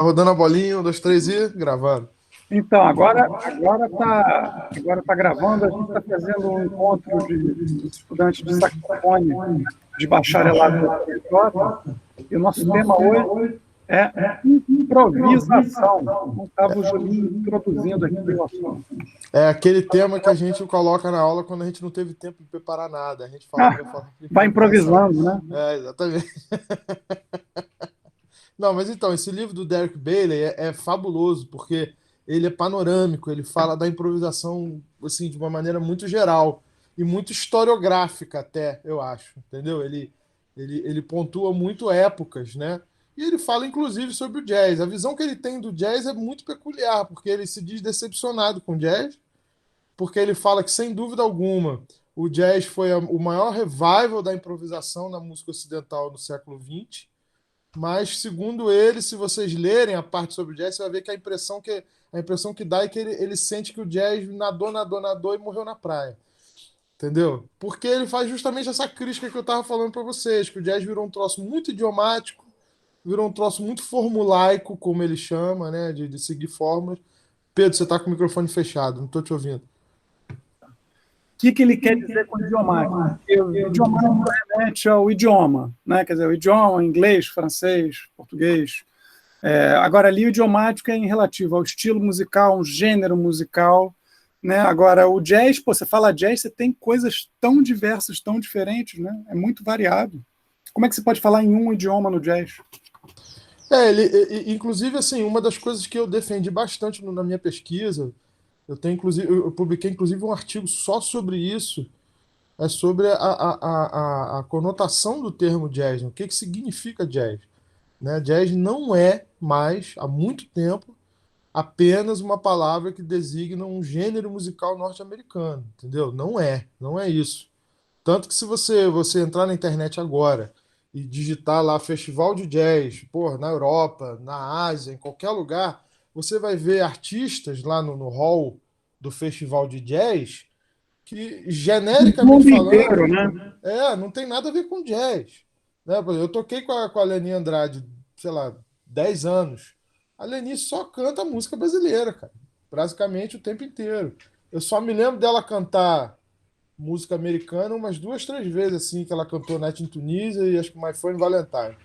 Rodando a bolinha, um, dois, três e gravando. Então, agora tá gravando, a gente está fazendo um encontro de estudantes de saxofone de bacharelado da UFRJ, e o nosso tema hoje é improvisação. Como estava o Julinho introduzindo aqui o assunto. É aquele tema que a gente coloca na aula quando a gente não teve tempo de preparar nada. A gente fala que vai falar de Vai improvisação. improvisando, né? É, exatamente. Não, mas então, esse livro do Derek Bailey é fabuloso, porque ele é panorâmico, ele fala da improvisação assim, de uma maneira muito geral e muito historiográfica até, eu acho, entendeu? Ele pontua muito épocas, né? E ele fala, inclusive, sobre o jazz. A visão que ele tem do jazz é muito peculiar, porque ele se diz decepcionado com o jazz, porque ele fala que, sem dúvida alguma, o jazz foi o maior revival da improvisação na música ocidental no século XX. Mas, segundo ele, se vocês lerem a parte sobre o jazz, você vai ver que a impressão que dá é que ele sente que o jazz nadou, nadou, nadou e morreu na praia. Entendeu? Porque ele faz justamente essa crítica que eu estava falando para vocês, que o jazz virou um troço muito idiomático, virou um troço muito formulaico, como ele chama, né? De seguir fórmulas. Pedro, você está com o microfone fechado, não estou te ouvindo. O que ele quer dizer com idiomático? Porque o idiomático remete ao idioma, né? Quer dizer, o idioma, inglês, francês, português. Agora, ali o idiomático é em relativo ao estilo musical, um gênero musical, né? Agora, o jazz, pô, você fala jazz, você tem coisas tão diversas, tão diferentes, né? É muito variado. Como é que você pode falar em um idioma no jazz? Inclusive, assim, uma das coisas que eu defendi bastante na minha pesquisa, eu publiquei inclusive um artigo só sobre isso, é sobre a conotação do termo jazz, né? O que que significa jazz, né? Jazz não é mais, há muito tempo, apenas uma palavra que designa um gênero musical norte-americano, entendeu? Não é isso. Tanto que se você entrar na internet agora e digitar lá Festival de Jazz, pô, na Europa, na Ásia, em qualquer lugar, você vai ver artistas lá no hall do Festival de Jazz que, O genericamente mundo inteiro, falando, né? não tem nada a ver com jazz. Né? Por exemplo, eu toquei com a Leni Andrade, sei lá, 10 anos. A Leni só canta música brasileira, cara. Basicamente o tempo inteiro. Eu só me lembro dela cantar música americana umas duas, três vezes, assim, que ela cantou Night in Tunisia e acho que My Funny Valentine.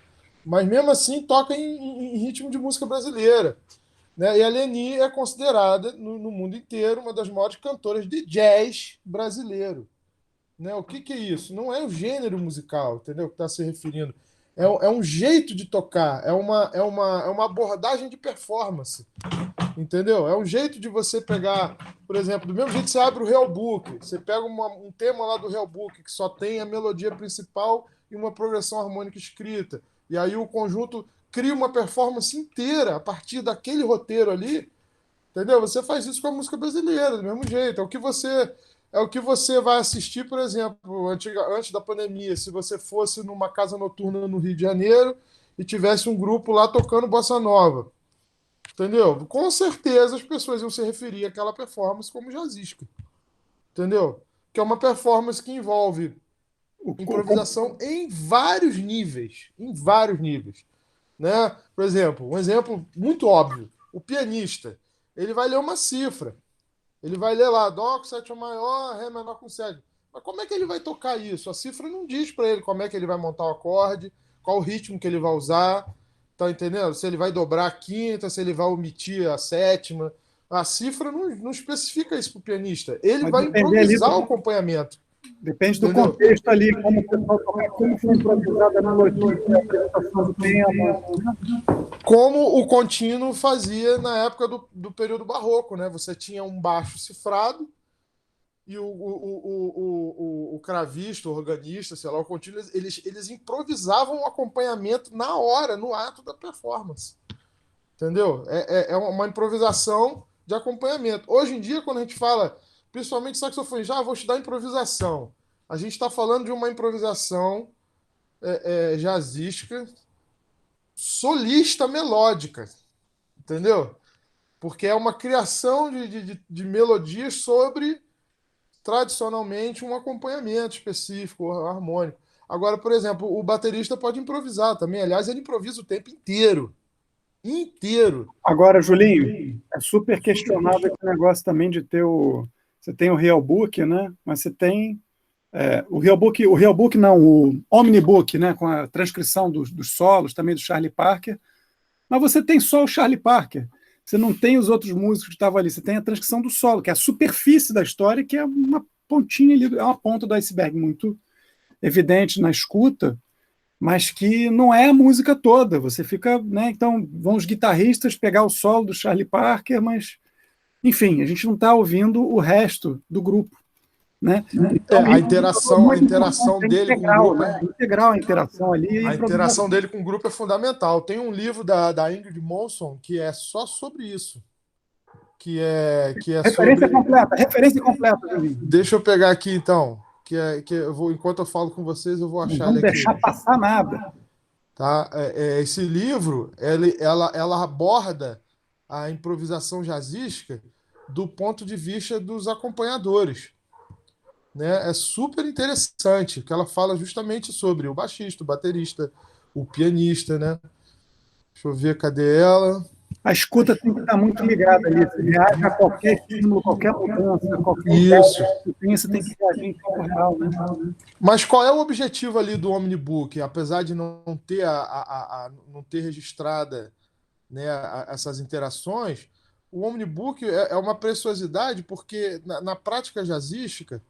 Mas mesmo assim toca em ritmo de música brasileira. Né? E a Leni é considerada, no mundo inteiro, uma das maiores cantoras de jazz brasileiro. Né? O que é isso? Não é o gênero musical, entendeu? Que está se referindo. É um jeito de tocar, é uma abordagem de performance. Entendeu? É um jeito de você pegar, por exemplo, do mesmo jeito que você abre o Real Book, você pega um tema lá do Real Book que só tem a melodia principal e uma progressão harmônica escrita. E aí o conjunto cria uma performance inteira a partir daquele roteiro ali, entendeu? Você faz isso com a música brasileira, do mesmo jeito. É o que você vai assistir, por exemplo, antes da pandemia, se você fosse numa casa noturna no Rio de Janeiro e tivesse um grupo lá tocando bossa nova. Entendeu? Com certeza as pessoas iam se referir àquela performance como jazzística. Entendeu? Que é uma performance que envolve improvisação em vários níveis. Em vários níveis. Né? Por exemplo, um exemplo muito óbvio. O pianista, ele vai ler uma cifra. Ele vai ler lá, Dó com sétima maior, Ré menor com sétima. Mas como é que ele vai tocar isso? A cifra não diz para ele como é que ele vai montar o acorde, qual o ritmo que ele vai usar. Tá entendendo? Se ele vai dobrar a quinta, se ele vai omitir a sétima. A cifra não especifica isso para o pianista. Ele Vai vai depender ali improvisar o acompanhamento. depende do Entendeu? contexto ali, como o pessoal tocar, como foi improvisada a melodia, a apresentação do tema. Como o contínuo fazia na época do período barroco, né? Você tinha um baixo cifrado e o cravista, o organista, sei lá, o contínuo, eles improvisavam o acompanhamento na hora, no ato da performance. Entendeu? É uma improvisação de acompanhamento. Hoje em dia, quando a gente fala, principalmente saxofone, já vou estudar improvisação. A gente está falando de uma improvisação jazzística, solista melódica, entendeu? Porque é uma criação de melodias sobre, tradicionalmente, um acompanhamento específico, harmônico. Agora, por exemplo, o baterista pode improvisar também. Aliás, ele improvisa o tempo inteiro. inteiro. Agora, Julinho, é super questionável esse negócio também de ter o... Você tem o Real Book, né? Mas você tem o Real Book não, o Omnibook, né? Com a transcrição dos solos, também do Charlie Parker. Mas você tem só o Charlie Parker. Você não tem os outros músicos que estavam ali. Você tem a transcrição do solo, que é a superfície da história, que é uma pontinha ali, é uma ponta do iceberg muito evidente na escuta, mas que não é a música toda. Você fica, né? Então, vão os guitarristas pegar o solo do Charlie Parker, mas, enfim, a gente não está ouvindo o resto do grupo, né? Então, A muito interação importante, é dele com o integral, grupo. né? Integral a interação ali. E A interação dele com o grupo é fundamental. Tem um livro da Ingrid Monson que é só sobre isso. Que é referência sobre. completa, referência completa, Julinho. Deixa eu pegar aqui então. Que eu vou, enquanto eu falo com vocês, eu vou Não achar vamos ele aqui. deixar passar nada. Tá? Esse livro, ela aborda a improvisação jazzística do ponto de vista dos acompanhadores. Né? É super interessante, que ela fala justamente sobre o baixista, o baterista, o pianista, né? Deixa eu ver, cadê ela? A escuta tem que estar muito ligada ali. Você reage a qualquer estímulo, qualquer mudança, qualquer Isso. ideia, você tem que reagir em tempo real, né? Mas qual é o objetivo ali do Omnibook? Apesar de não ter, não ter registrada, né, essas interações, o Omnibook é uma preciosidade porque na prática jazzística,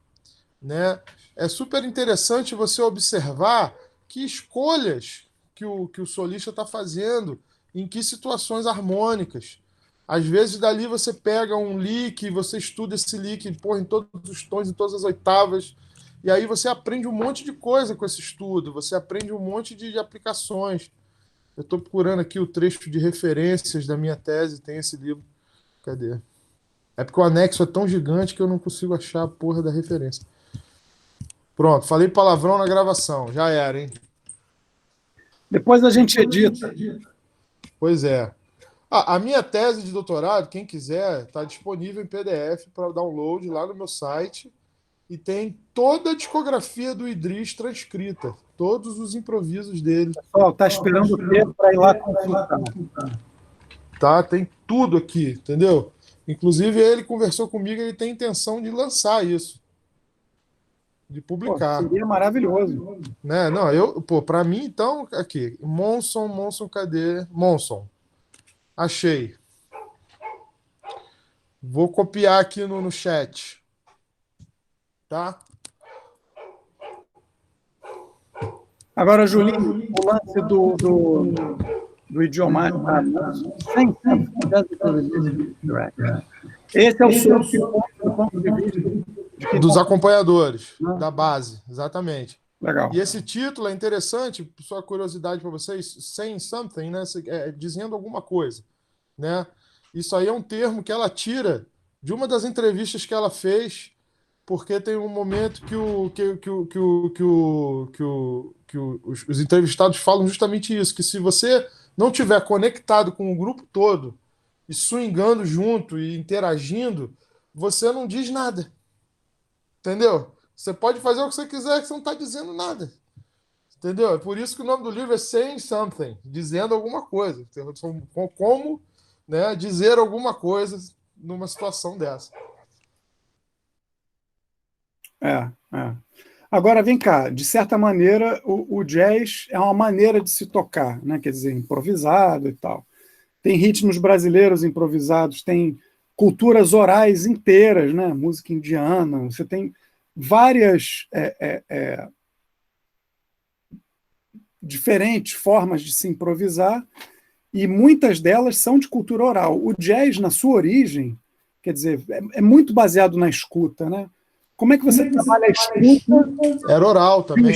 né, é super interessante você observar que escolhas que o solista está fazendo, em que situações harmônicas. Às vezes, dali você pega um lick, você estuda esse lick, porra, em todos os tons, em todas as oitavas, e aí você aprende um monte de coisa com esse estudo, você aprende um monte de aplicações. Eu estou procurando aqui o trecho de referências da minha tese, tem esse livro. Cadê? É porque o anexo é tão gigante que eu não consigo achar a porra da referência. Pronto, falei palavrão na gravação, já era, hein? Depois a gente edita. Pois é. A minha tese de doutorado, quem quiser, está disponível em PDF para download lá no meu site e tem toda a discografia do Idris transcrita, todos os improvisos dele. Pessoal, está esperando o tempo para ir lá consultar. Tá, tem tudo aqui, entendeu? Inclusive ele conversou comigo, ele tem intenção de lançar isso, de publicar. Pô, seria maravilhoso. Né? Não, para mim então, aqui, Monson, cadê? Monson. Achei. Vou copiar aqui no chat. Tá? Agora, Julinho, o lance do idioma. Esse é o seu ponto de vista dos acompanhadores, da base, exatamente. Legal. E esse título é interessante, só curiosidade para vocês, saying something, né? Dizendo alguma coisa, né? Isso aí é um termo que ela tira de uma das entrevistas que ela fez, porque tem um momento que os entrevistados falam justamente isso, que se você não tiver conectado com o grupo todo e swingando junto e interagindo, você não diz nada. Entendeu? Você pode fazer o que você quiser, que você não está dizendo nada. Entendeu? É por isso que o nome do livro é Saying Something, dizendo alguma coisa. Como, né, dizer alguma coisa numa situação dessa. Agora, vem cá, de certa maneira, o jazz é uma maneira de se tocar, né? Quer dizer, improvisado e tal. Tem ritmos brasileiros improvisados, tem culturas orais inteiras, né? Música indiana, você tem várias diferentes formas de se improvisar e muitas delas são de cultura oral. O jazz, na sua origem, quer dizer, é muito baseado na escuta, né? Como é que você trabalha a escuta? Era oral também,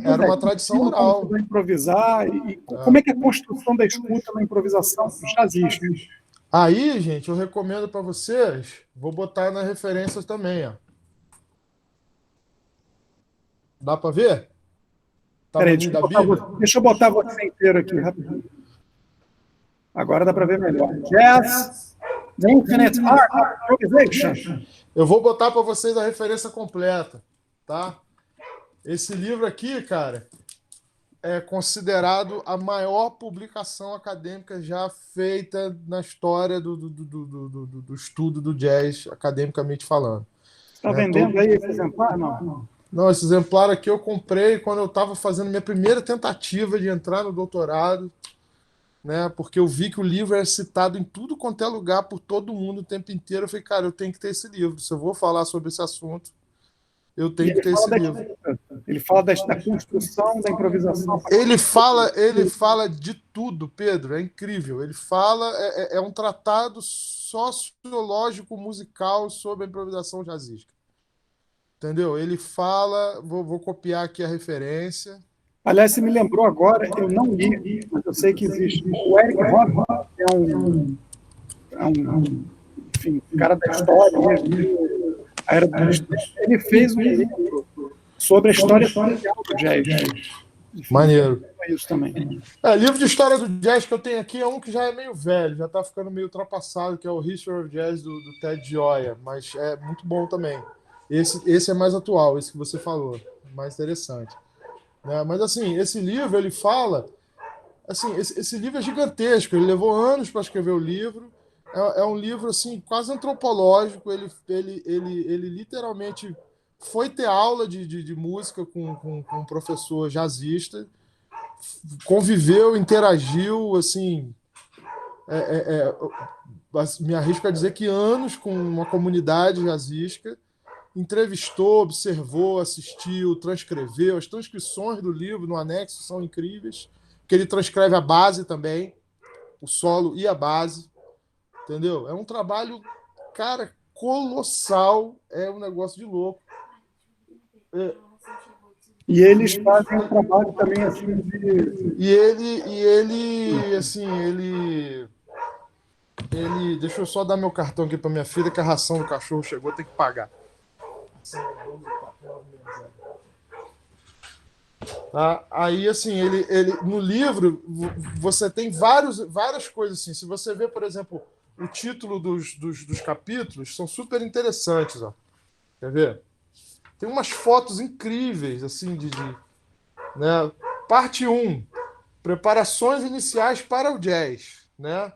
era uma tradição oral. Improvisar, como é que é a construção da escuta na improvisação dos jazzistas? Aí, gente, eu recomendo para vocês, vou botar nas referências também, ó. Dá para ver? Peraí, deixa eu botar você inteiro aqui, rapidinho. Agora dá para ver melhor. Jazz, The Infinite Art of Improvisation. Eu vou botar para vocês a referência completa, tá? Esse livro aqui, cara, é considerado a maior publicação acadêmica já feita na história do estudo do jazz, academicamente falando. Está Né? vendendo aí esse exemplar? Não. Não, esse exemplar aqui eu comprei quando eu estava fazendo minha primeira tentativa de entrar no doutorado, né? Porque eu vi que o livro era citado em tudo quanto é lugar por todo mundo o tempo inteiro. Eu falei, cara, eu tenho que ter esse livro. Se eu vou falar sobre esse assunto, eu E tenho que ter esse livro. ele fala da construção, da improvisação. Ele fala de tudo, Pedro. É incrível. Ele fala, é um tratado sociológico musical sobre a improvisação jazzística. Entendeu? Ele fala, vou copiar aqui a referência. Aliás, você me lembrou agora, eu não li, mas eu sei que existe. O Eric Roth enfim, cara da história mesmo. Ele fez um livro sobre a história social do jazz. Maneiro. É isso também. Livro de história do jazz que eu tenho aqui é um que já é meio velho, já está ficando meio ultrapassado, que é o History of Jazz do Ted Gioia, mas é muito bom também. Esse é mais atual, esse que você falou, mais interessante. Né? Mas assim, esse livro, ele fala... Assim, esse livro é gigantesco, ele levou anos para escrever o livro, é um livro assim, quase antropológico, ele literalmente foi ter aula de música com um professor jazzista, conviveu, interagiu, assim, me arrisco a dizer que anos com uma comunidade jazzística, entrevistou, observou, assistiu, transcreveu. As transcrições do livro no anexo são incríveis, que ele transcreve a base também, o solo e a base, entendeu? É um trabalho, cara, colossal, é um negócio de louco. E eles fazem um trabalho também assim de... E ele assim, ele deixa eu só dar meu cartão aqui para minha filha, que a ração do cachorro chegou, tem que pagar. Tá? Aí, assim, ele no livro você tem várias coisas assim. Se você vê, por exemplo, o título dos capítulos, são super interessantes. Ó. Quer ver? Tem umas fotos incríveis, assim, né? Parte 1, preparações iniciais para o jazz, né?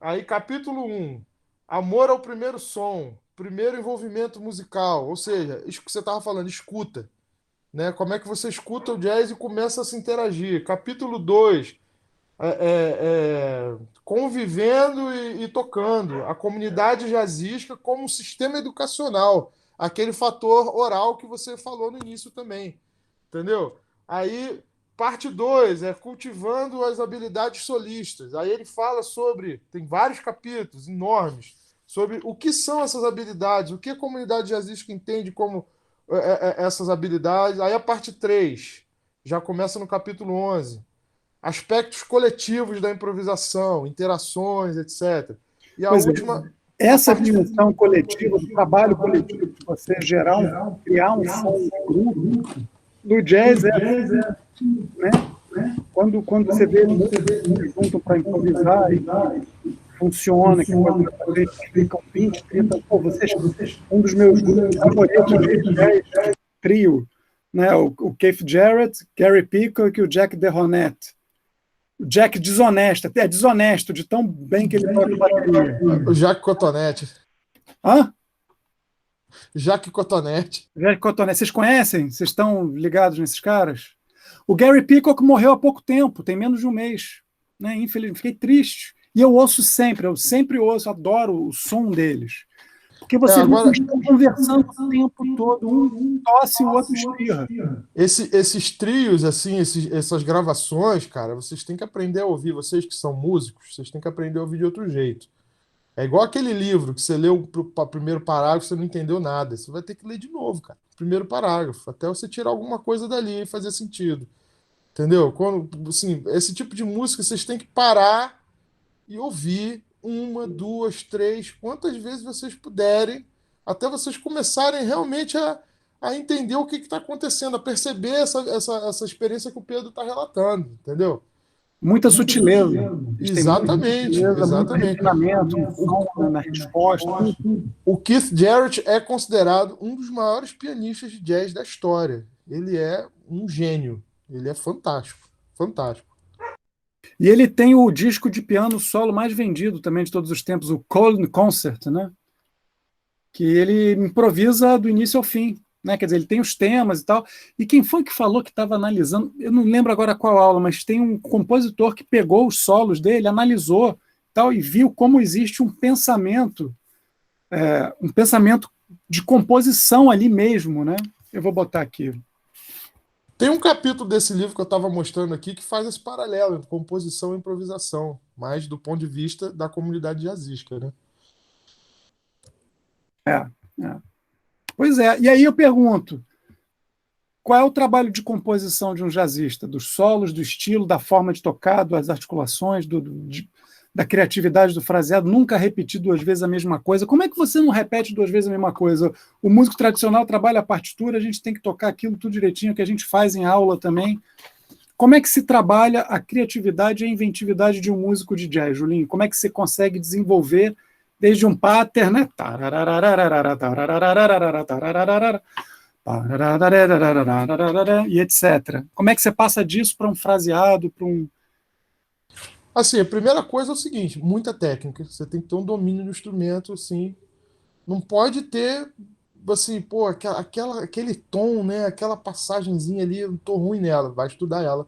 Aí, capítulo 1, amor ao primeiro som, primeiro envolvimento musical, ou seja, isso que você estava falando, escuta. Né? Como é que você escuta o jazz e começa a se interagir. Capítulo 2, convivendo e tocando. A comunidade jazzística como um sistema educacional. Aquele fator oral que você falou no início também. Entendeu? Aí, parte 2 é cultivando as habilidades solistas. Aí ele fala sobre, tem vários capítulos enormes, sobre o que são essas habilidades, o que a comunidade jazzística entende como essas habilidades. Aí a parte 3 já começa no capítulo 11. Aspectos coletivos da improvisação, interações, etc. E a última... Essa dimensão coletiva, do trabalho coletivo, de você criar um som de grupo, no jazz né? Quando você vê junto para improvisar e funciona, que pode fazer, ficam 20, 30, um dos meus favoritos de jazz, trio, né? O Keith Jarrett, Gary Peacock e o Jack DeRonette. O Jack desonesto, até desonesto, de tão bem que ele toca bateria. O Jack Cotonete. Hã? Jack Cotonete. Jack Cotonete. Vocês conhecem? Vocês estão ligados nesses caras? O Gary Peacock morreu há pouco tempo, tem menos de um mês. Né? Infelizmente, fiquei triste. E eu sempre ouço, adoro o som deles. Porque vocês estão conversando o tempo todo, um tosse e o outro espirra. Esses trios, assim, essas gravações, cara, vocês têm que aprender a ouvir. Vocês que são músicos, vocês têm que aprender a ouvir de outro jeito. É igual aquele livro que você leu o primeiro parágrafo e você não entendeu nada. Você vai ter que ler de novo, cara. Primeiro parágrafo, até você tirar alguma coisa dali e fazer sentido. Entendeu? Assim, esse tipo de música vocês têm que parar e ouvir 1, 2, 3, quantas vezes vocês puderem, até vocês começarem realmente a entender o que está acontecendo, a perceber essa experiência que o Pedro está relatando, entendeu? Muita sutileza. Exatamente, exatamente. Na resposta. O Keith Jarrett é considerado um dos maiores pianistas de jazz da história. Ele é um gênio. Ele é fantástico, fantástico. E ele tem o disco de piano solo mais vendido também de todos os tempos, o Cole Concert, né? Que ele improvisa do início ao fim, né? Quer dizer, ele tem os temas e tal. E quem foi que falou que estava analisando? Eu não lembro agora qual aula, mas tem um compositor que pegou os solos dele, analisou tal e viu como existe um pensamento de composição ali mesmo, né? Eu vou botar aqui. Tem um capítulo desse livro que eu estava mostrando aqui que faz esse paralelo entre composição e improvisação, mas do ponto de vista da comunidade jazzística, né? É, é. Pois é, e aí eu pergunto, qual é o trabalho de composição de um jazzista? Dos solos, do estilo, da forma de tocar, das articulações, da criatividade do fraseado, nunca repetir duas vezes a mesma coisa. Como é que você não repete duas vezes a mesma coisa? O músico tradicional trabalha a partitura, a gente tem que tocar aquilo tudo direitinho, que a gente faz em aula também. Como é que se trabalha a criatividade e a inventividade de um músico de jazz, Julinho? Como é que você consegue desenvolver desde um pattern, né? E etc. Como é que você passa disso para um fraseado, para um... Assim, a primeira coisa é o seguinte, muita técnica. Você tem que ter um domínio do instrumento, assim. Não pode ter, assim, pô, aquele tom, né? Aquela passagenzinha ali, eu tô ruim nela, vai estudar ela.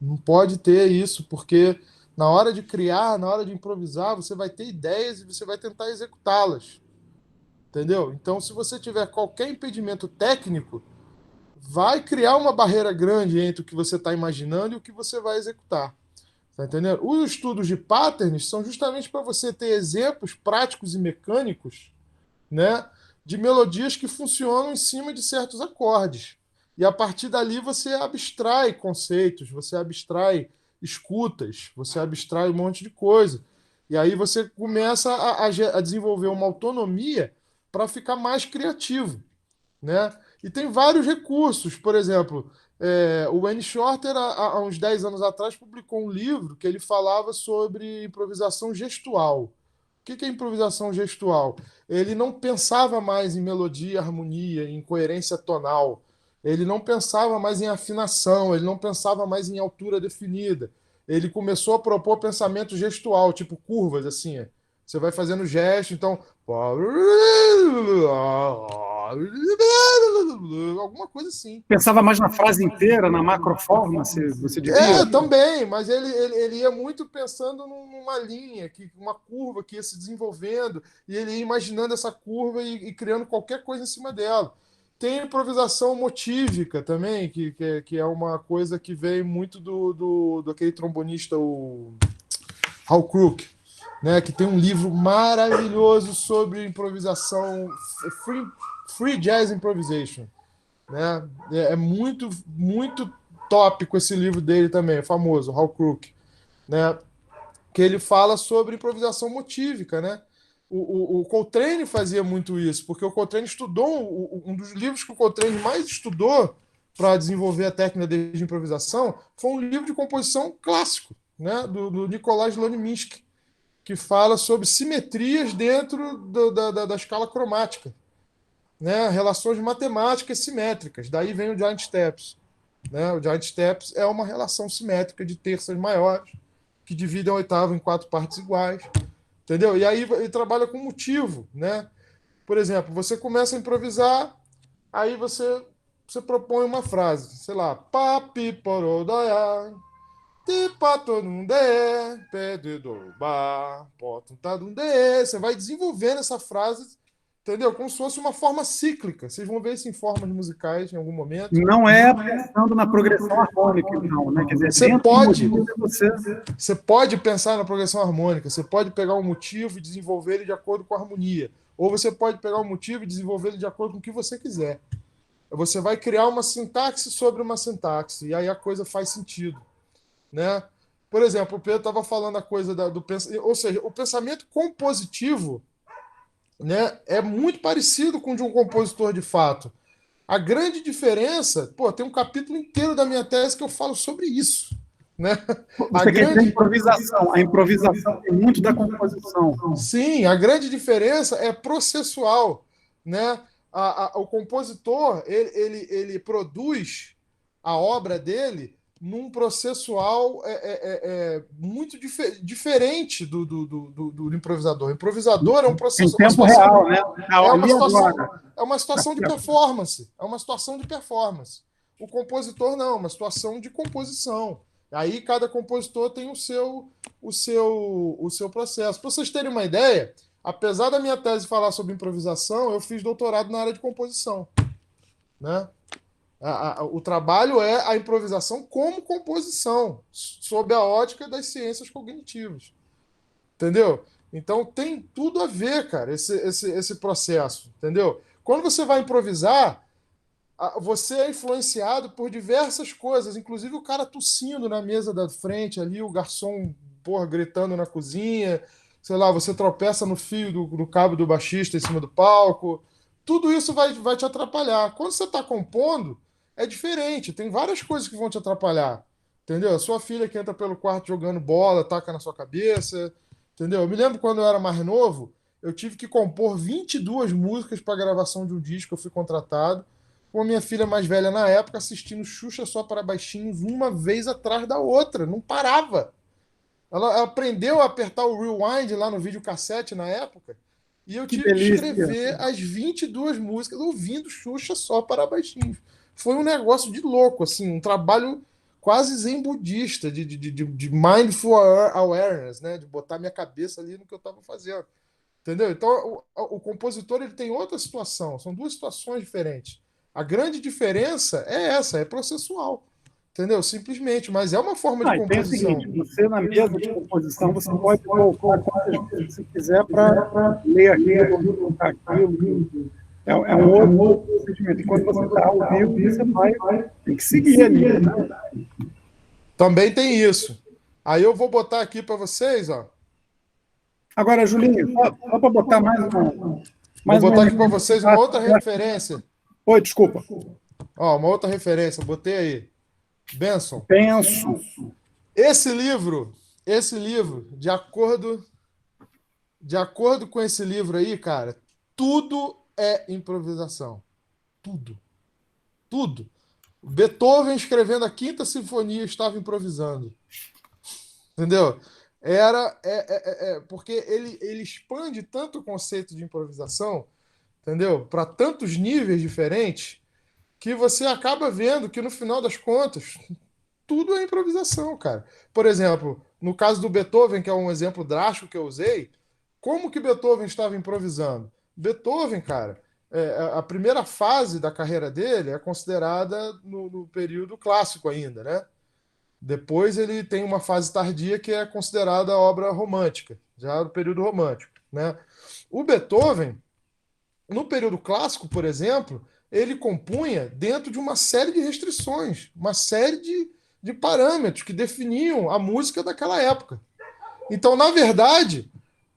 Não pode ter isso, porque na hora de criar, na hora de improvisar, você vai ter ideias e você vai tentar executá-las. Entendeu? Então, se você tiver qualquer impedimento técnico, vai criar uma barreira grande entre o que você está imaginando e o que você vai executar. Tá entendendo? Os estudos de patterns são justamente para você ter exemplos práticos e mecânicos, né, de melodias que funcionam em cima de certos acordes. E a partir dali você abstrai conceitos, você abstrai escutas, você abstrai um monte de coisa. E aí você começa a desenvolver uma autonomia para ficar mais criativo, né? E tem vários recursos, por exemplo, o Wayne Shorter, há uns 10 anos atrás, publicou um livro que ele falava sobre improvisação gestual. O que é improvisação gestual? Ele não pensava mais em melodia, harmonia, em coerência tonal. Ele não pensava mais em afinação, ele não pensava mais em altura definida. Ele começou a propor pensamento gestual, tipo curvas, assim. Você vai fazendo gesto, então. Alguma coisa assim. Pensava mais na frase inteira, na macroforma, você diria? Também, mas ele ia muito pensando numa linha, uma curva que ia se desenvolvendo, e ele ia imaginando essa curva e criando qualquer coisa em cima dela. Tem improvisação motívica também, que é uma coisa que vem muito do aquele trombonista, o Hal Crook, né, que tem um livro maravilhoso sobre improvisação, free, free jazz improvisation, né? É muito, muito tópico esse livro dele também, é famoso, Hal Crook, né? Que ele fala sobre improvisação motívica, né? O Coltrane fazia muito isso, porque o Coltrane estudou, um dos livros que o Coltrane mais estudou para desenvolver a técnica de improvisação foi um livro de composição clássico, né? Do Nikolai Slonimsky, que fala sobre simetrias dentro da escala cromática, né? Relações matemáticas simétricas. Daí vem o Giant Steps. Né? O Giant Steps é uma relação simétrica de terças maiores que dividem a oitava em quatro partes iguais. Entendeu? E aí ele trabalha com motivo. Né? Por exemplo, você começa a improvisar, aí você propõe uma frase, sei lá, papi porodaya, tipatonunde, pedidoba, potutadunde. Você vai desenvolvendo essa frase, entendeu? Como se fosse uma forma cíclica. Vocês vão ver isso em formas musicais em algum momento. Não é pensando na progressão harmônica, não, né? Quer dizer, você pode pensar na progressão harmônica, você pode pegar um motivo e desenvolver ele de acordo com a harmonia. Ou você pode pegar um motivo e desenvolver ele de acordo com o que você quiser. Você vai criar uma sintaxe sobre uma sintaxe, e aí a coisa faz sentido. Né? Por exemplo, o Pedro estava falando a coisa do pensamento, ou seja, o pensamento compositivo, né, é muito parecido com o de um compositor de fato. A grande diferença, pô, tem um capítulo inteiro da minha tese que eu falo sobre isso. Né? Você quer dizer improvisação. A improvisação tem muito da composição. Sim, a grande diferença é processual. Né? O compositor, ele produz a obra dele num processual muito diferente do improvisador. O improvisador é um Em processo, tempo real, né? Ali agora. é uma situação de performance. É uma situação de performance. O compositor não, é uma situação de composição. Aí cada compositor tem o seu processo. Para vocês terem uma ideia, apesar da minha tese falar sobre improvisação, eu fiz doutorado na área de composição, né? O trabalho é a improvisação como composição, sob a ótica das ciências cognitivas. Entendeu? Então tem tudo a ver, cara, esse processo. Entendeu? Quando você vai improvisar, você é influenciado por diversas coisas, inclusive o cara tossindo na mesa da frente ali, o garçom, porra, gritando na cozinha, sei lá, você tropeça no fio do cabo do baixista em cima do palco. Tudo isso vai te atrapalhar. Quando você está compondo, é diferente, tem várias coisas que vão te atrapalhar. Entendeu? A sua filha que entra pelo quarto jogando bola, taca na sua cabeça. Entendeu? Eu me lembro quando eu era mais novo, eu tive que compor 22 músicas para a gravação de um disco, eu fui contratado com a minha filha mais velha na época, assistindo Xuxa Só para Baixinhos uma vez atrás da outra, não parava. Ela aprendeu a apertar o rewind lá no videocassete na época, e eu Que tive que delícia. escrever as 22 músicas ouvindo Xuxa Só para Baixinhos. Foi um negócio de louco, assim, um trabalho quase zen budista, de mindful awareness, né? De botar minha cabeça ali no que eu estava fazendo. Entendeu? Então, o compositor ele tem outra situação, são duas situações diferentes. A grande diferença é essa, é processual. Entendeu? Simplesmente, mas é uma forma de E tem o composição. seguinte, você na mesa de composição, você pode colocar quantas vezes você quiser para ler aquilo, colocar aquilo. É um outro procedimento. E quando você está ao vivo, você tem que seguir ali. Né? Também tem isso. Aí eu vou botar aqui para vocês, ó. Agora, Julinho, só para botar mais uma. Vou botar aqui para vocês uma outra referência. Oi, desculpa. Ó, uma outra referência, botei aí. Benson. Penso. Esse livro, de acordo com esse livro aí, cara, tudo é improvisação. Tudo. Tudo. Beethoven escrevendo a Quinta Sinfonia estava improvisando. Entendeu? Porque ele expande tanto o conceito de improvisação, entendeu? Para tantos níveis diferentes, que você acaba vendo que no final das contas, tudo é improvisação, cara. Por exemplo, no caso do Beethoven, que é um exemplo drástico que eu usei, como que Beethoven estava improvisando? Beethoven, cara, a primeira fase da carreira dele é considerada no período clássico ainda, né? Depois ele tem uma fase tardia que é considerada obra romântica, já no período romântico, né? O Beethoven, no período clássico, por exemplo, ele compunha dentro de uma série de restrições, uma série de parâmetros que definiam a música daquela época. Então, na verdade,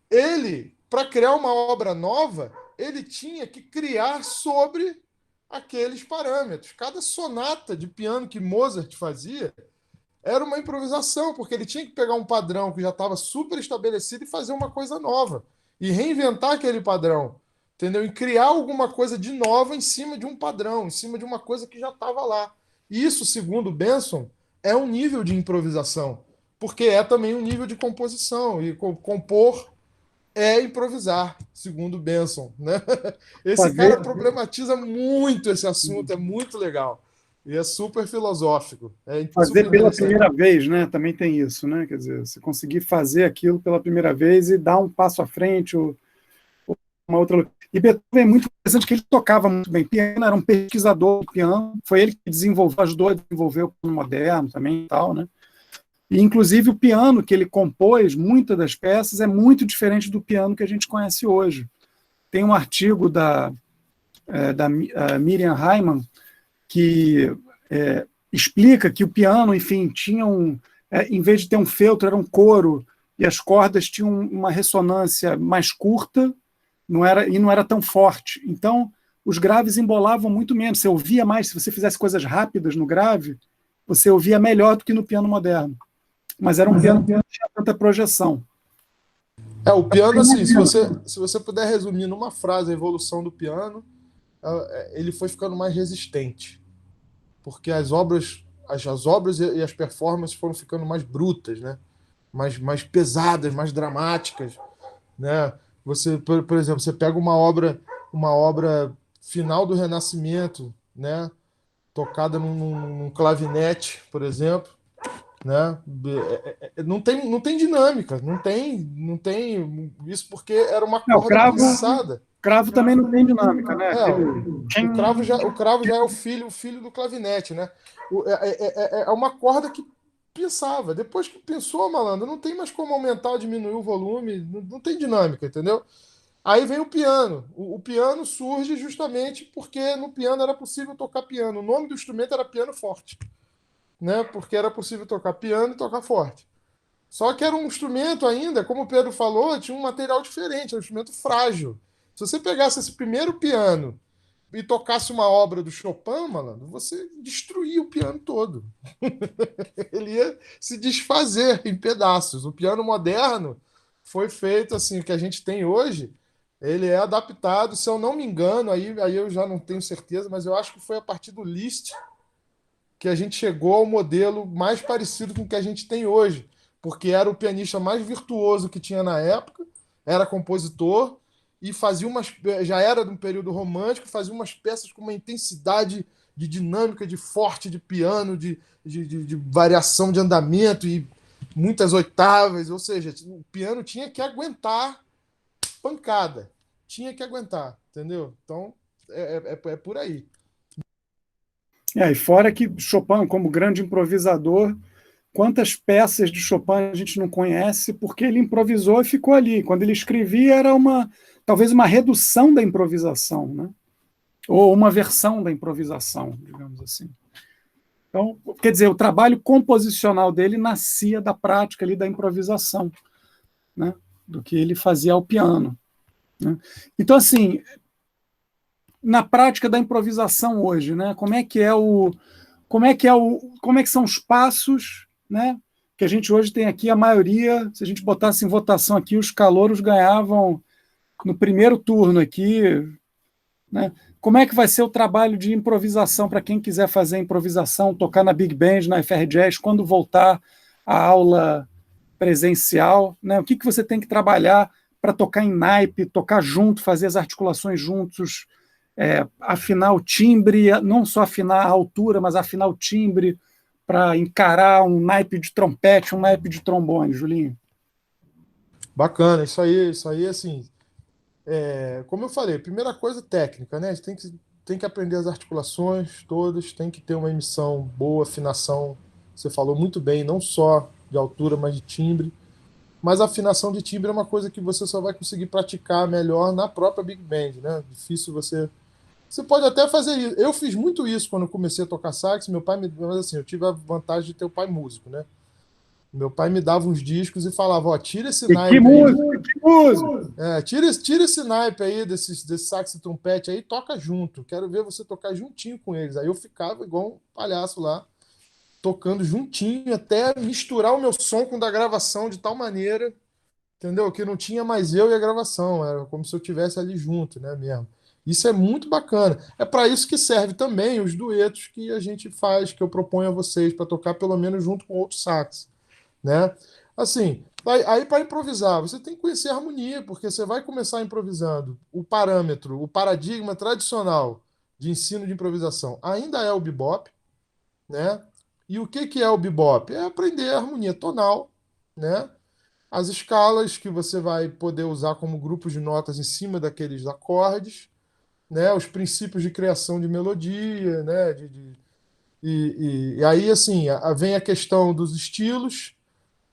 ele, para criar uma obra nova, ele tinha que criar sobre aqueles parâmetros. Cada sonata de piano que Mozart fazia era uma improvisação, porque ele tinha que pegar um padrão que já estava super estabelecido e fazer uma coisa nova. E reinventar aquele padrão. Entendeu? E criar alguma coisa de nova em cima de um padrão, em cima de uma coisa que já estava lá. Isso, segundo Benson, é um nível de improvisação, porque é também um nível de composição. E compor é improvisar, segundo Benson, né? Esse cara problematiza muito esse assunto, é muito legal. E é super filosófico. Fazer pela primeira vez, né? Também tem isso, né? Quer dizer, você conseguir fazer aquilo pela primeira vez e dar um passo à frente, ou uma outra. E Beethoven é muito interessante que ele tocava muito bem piano, era um pesquisador do piano, foi ele que desenvolveu, ajudou a desenvolver o piano moderno também e tal, né? E, inclusive, o piano que ele compôs, muitas das peças, é muito diferente do piano que a gente conhece hoje. Tem um artigo da Miriam Hyman que explica que o piano, enfim, tinha em vez de ter um feltro, era um coro, e as cordas tinham uma ressonância mais curta, não era tão forte. Então, os graves embolavam muito menos. Você ouvia mais, se você fizesse coisas rápidas no grave, você ouvia melhor do que no piano moderno. Mas era um piano que não tinha tanta projeção. O piano, assim, se você puder resumir numa frase a evolução do piano, ele foi ficando mais resistente. porque as obras e as performances foram ficando mais brutas, né? Mais pesadas, mais dramáticas, né? Você, por exemplo, você pega uma obra final do Renascimento, né? Tocada num clavinete, por exemplo, né? Não tem dinâmica, não tem isso porque era uma Não, corda cansada. cravo também não tem dinâmica, né? É, Aquele... o cravo já é o filho do clavinete, né? É uma corda que pensava. Depois que pensou, malandro, não tem mais como aumentar ou diminuir o volume, não tem dinâmica, entendeu? Aí vem o piano. O piano surge justamente porque no piano era possível tocar piano. O nome do instrumento era piano forte, né? Porque era possível tocar piano e tocar forte. Só que era um instrumento ainda, como o Pedro falou, tinha um material diferente, era um instrumento frágil. Se você pegasse esse primeiro piano e tocasse uma obra do Chopin, malandro, você destruía o piano todo. Ele ia se desfazer em pedaços. O piano moderno foi feito assim, o que a gente tem hoje, ele é adaptado, se eu não me engano, aí eu já não tenho certeza, mas eu acho que foi a partir do Liszt que a gente chegou ao modelo mais parecido com o que a gente tem hoje, porque era o pianista mais virtuoso que tinha na época, era compositor e fazia já era de um período romântico, fazia umas peças com uma intensidade de dinâmica, de forte, de piano, de variação de andamento e muitas oitavas, ou seja, o piano tinha que aguentar pancada, tinha que aguentar, entendeu? Então é por aí. E fora que Chopin, como grande improvisador, quantas peças de Chopin a gente não conhece porque ele improvisou e ficou ali. Quando ele escrevia era talvez uma redução da improvisação, né? Ou uma versão da improvisação, digamos assim. Então, quer dizer, o trabalho composicional dele nascia da prática ali da improvisação, né? Do que ele fazia ao piano, né? Então, assim, na prática da improvisação hoje, né? Como é que são os passos, né? Que a gente hoje tem aqui, a maioria, se a gente botasse em votação aqui, os calouros ganhavam no primeiro turno aqui, né? Como é que vai ser o trabalho de improvisação para quem quiser fazer improvisação, tocar na Big Band, na FR Jazz, quando voltar a aula presencial, né? O que você tem que trabalhar para tocar em naipe, tocar junto, fazer as articulações juntos, afinar o timbre, não só afinar a altura, mas afinar o timbre para encarar um naipe de trompete, um naipe de trombone, Julinho? Bacana, isso aí, assim, como eu falei, primeira coisa técnica, né? A gente tem que aprender as articulações todas, tem que ter uma emissão boa, afinação. Você falou muito bem, não só de altura, mas de timbre. Mas a afinação de timbre é uma coisa que você só vai conseguir praticar melhor na própria Big Band, né? Difícil você. Você pode até fazer isso. Eu fiz muito isso quando eu comecei a tocar sax. Meu pai me. Mas assim, eu tive a vantagem de ter o pai músico, né? Meu pai me dava uns discos e falava: Ó, tira esse E que naipe aí. música, que música! Tira esse naipe aí, desse sax e trompete aí, toca junto. Quero ver você tocar juntinho com eles. Aí eu ficava igual um palhaço lá, tocando juntinho, até misturar o meu som com o da gravação de tal maneira, entendeu? Que não tinha mais eu e a gravação. Era como se eu estivesse ali junto, né, mesmo. Isso é muito bacana. É para isso que serve também os duetos que a gente faz, que eu proponho a vocês, para tocar pelo menos junto com outro sax, né? Assim, aí para improvisar, você tem que conhecer a harmonia, porque você vai começar improvisando. O parâmetro, o paradigma tradicional de ensino de improvisação ainda é o bebop, né? E o que é o bebop? É aprender a harmonia tonal, né? As escalas que você vai poder usar como grupos de notas em cima daqueles acordes, né? Os princípios de criação de melodia, né? E aí, assim, vem a questão dos estilos,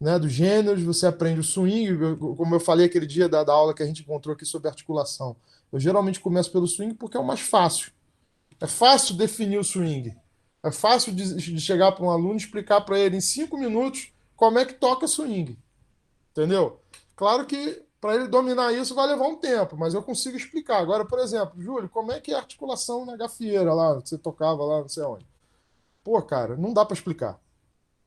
né, dos gêneros, você aprende o swing, como eu falei aquele dia da aula que a gente encontrou aqui sobre articulação. Eu geralmente começo pelo swing porque é o mais fácil. É fácil definir o swing. É fácil de chegar para um aluno e explicar para ele em 5 minutos como é que toca swing. Entendeu? Claro que para ele dominar isso vai levar um tempo, mas eu consigo explicar. Agora, por exemplo, Júlio, como é que é a articulação na gafieira lá, que você tocava lá, não sei onde? Pô, cara, não dá para explicar.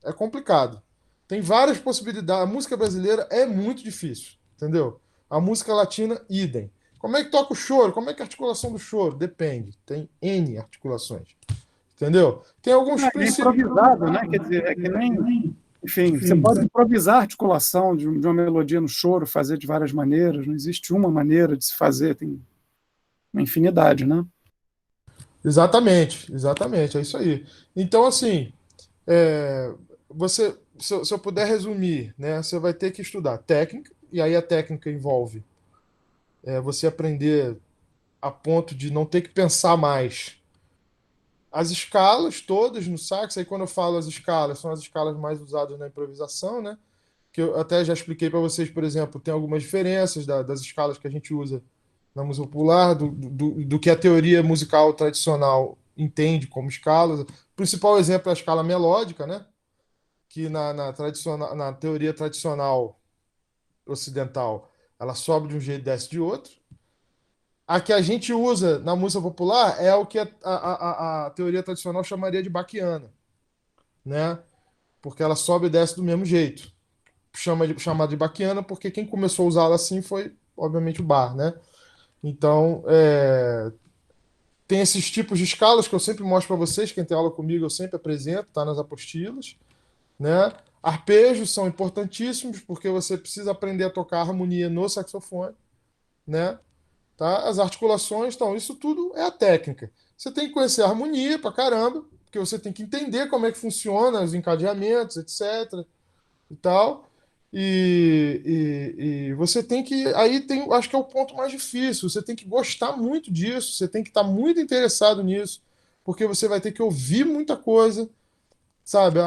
É complicado. Tem várias possibilidades. A música brasileira é muito difícil, entendeu? A música latina, idem. Como é que toca o choro? Como é que é a articulação do choro? Depende. Tem N articulações. entendeu? Tem alguns É princípios. improvisado, né? Quer dizer, é que nem. Enfim, você pode improvisar a articulação de uma melodia no choro, fazer de várias maneiras, não existe uma maneira de se fazer, tem uma infinidade, né? Exatamente, exatamente, é isso aí. Então, assim, é, se eu puder resumir, né, você vai ter que estudar técnica, e aí a técnica envolve você aprender a ponto de não ter que pensar mais. As escalas todas no sax, aí quando eu falo as escalas, são as escalas mais usadas na improvisação, né? Que eu até já expliquei para vocês, por exemplo, tem algumas diferenças das escalas que a gente usa na música popular, do que a teoria musical tradicional entende como escalas. O principal exemplo é a escala melódica, né? Que na teoria tradicional ocidental ela sobe de um jeito e desce de outro. A que a gente usa na música popular é o que a teoria tradicional chamaria de baquiana, né? Porque ela sobe e desce do mesmo jeito. Chamada de baquiana porque quem começou a usá-la assim foi, obviamente, o Bach, né? Então, tem esses tipos de escalas que eu sempre mostro para vocês. Quem tem aula comigo, eu sempre apresento, tá nas apostilas, né? Arpejos são importantíssimos porque você precisa aprender a tocar harmonia no saxofone, né? Tá? As articulações, então, isso tudo é a técnica. Você tem que conhecer a harmonia pra caramba, porque você tem que entender como é que funciona os encadeamentos, etc. e tal. E você tem que. Aí tem, acho que é o ponto mais difícil. Você tem que gostar muito disso, você tem que estar muito interessado nisso, porque você vai ter que ouvir muita coisa, sabe?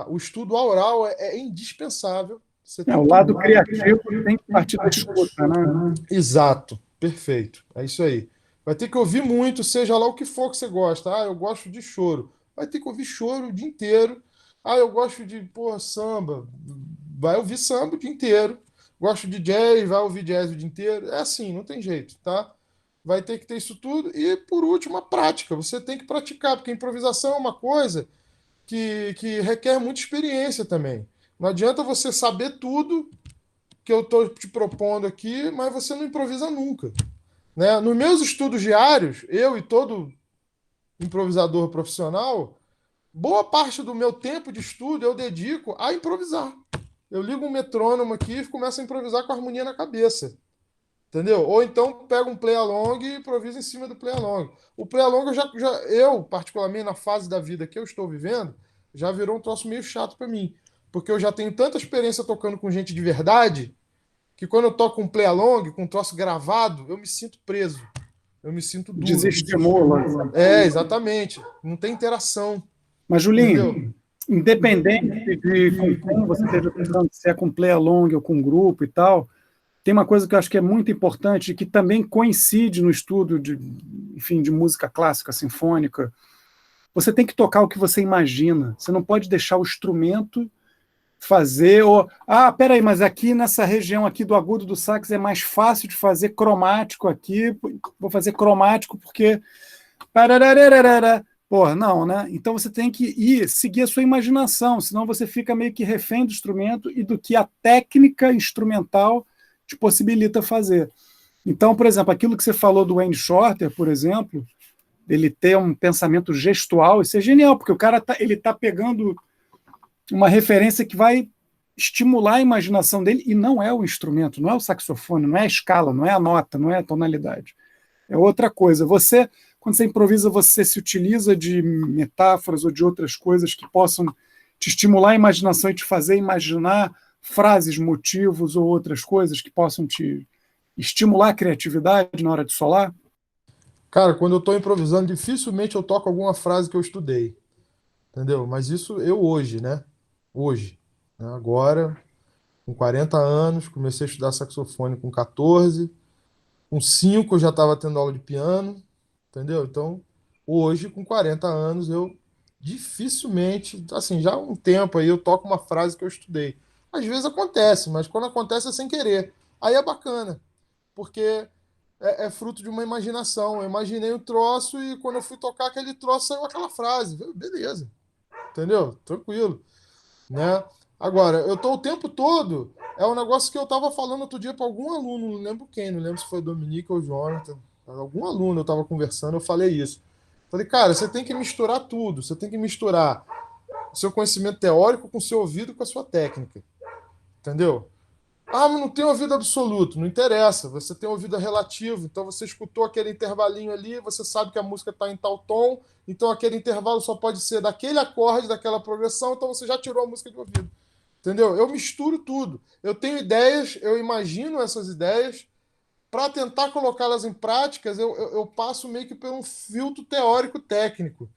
O estudo oral é indispensável. Você É, tem o que. lado criativo tem que partir da escuta, né? Exato, perfeito. É isso aí. Vai ter que ouvir muito, seja lá o que for que você gosta. Ah, eu gosto de choro. Vai ter que ouvir choro o dia inteiro. Ah, eu gosto de, porra, samba. Vai ouvir samba o dia inteiro. Gosto de jazz, vai ouvir jazz o dia inteiro. É assim, não tem jeito, tá? Vai ter que ter isso tudo. E, por último, a prática. Você tem que praticar, porque a improvisação é uma coisa que requer muita experiência também. Não adianta você saber tudo que eu estou te propondo aqui, mas você não improvisa nunca, né? Nos meus estudos diários, eu e todo improvisador profissional, boa parte do meu tempo de estudo eu dedico a improvisar. Eu ligo um metrônomo aqui e começo a improvisar com a harmonia na cabeça, entendeu? Ou então pego um play along e improviso em cima do play along. O play along eu particularmente na fase da vida que eu estou vivendo, já virou um troço meio chato para mim, porque eu já tenho tanta experiência tocando com gente de verdade que quando eu toco um play along, com um troço gravado, eu me sinto preso. Eu me sinto duro. Desestimula. Exatamente. Não tem interação. Mas, Julinho, Entendeu? independente de com quem você esteja tocando, se é com play along ou com grupo e tal, tem uma coisa que eu acho que é muito importante e que também coincide no estudo de, enfim, de música clássica, sinfônica. Você tem que tocar o que você imagina. Você não pode deixar o instrumento fazer, ou, peraí, mas aqui nessa região aqui do agudo do sax é mais fácil de fazer cromático aqui, vou fazer cromático porque porra, não, né? Então você tem que ir seguir a sua imaginação, senão você fica meio que refém do instrumento e do que a técnica instrumental te possibilita fazer. Então, por exemplo, aquilo que você falou do Wayne Shorter, por exemplo, ele ter um pensamento gestual, isso é genial, porque o cara ele tá pegando uma referência que vai estimular a imaginação dele, e não é o instrumento, não é o saxofone, não é a escala, não é a nota, não é a tonalidade. É outra coisa. Você, quando você improvisa, você se utiliza de metáforas ou de outras coisas que possam te estimular a imaginação e te fazer imaginar frases, motivos ou outras coisas que possam te estimular a criatividade na hora de solar? Cara, quando eu estou improvisando, dificilmente eu toco alguma frase que eu estudei. Entendeu? Mas isso eu hoje, né? Hoje. Né? Agora, com 40 anos, comecei a estudar saxofone com 14. Com 5 eu já estava tendo aula de piano. Entendeu? Então, hoje, com 40 anos, eu dificilmente, assim, já há um tempo aí, eu toco uma frase que eu estudei. Às vezes acontece, mas quando acontece é sem querer. Aí é bacana, porque é fruto de uma imaginação. Eu imaginei o troço e quando eu fui tocar aquele troço, saiu aquela frase. Beleza, entendeu? Tranquilo, né? Agora, eu tô o tempo todo. É um negócio que eu tava falando outro dia para algum aluno, não lembro quem, não lembro se foi Dominique ou Jonathan. Algum aluno eu tava conversando, eu falei isso. Falei, cara, você tem que misturar tudo. Você tem que misturar o seu conhecimento teórico com o seu ouvido e com a sua técnica. Entendeu? Ah, mas não tem ouvido absoluto. Não interessa. Você tem ouvido relativo. Então você escutou aquele intervalinho ali, você sabe que a música está em tal tom. Então aquele intervalo só pode ser daquele acorde, daquela progressão. Então você já tirou a música do ouvido. Entendeu? Eu misturo tudo. Eu tenho ideias, eu imagino essas ideias. Para tentar colocá-las em práticas, eu passo meio que por um filtro teórico técnico.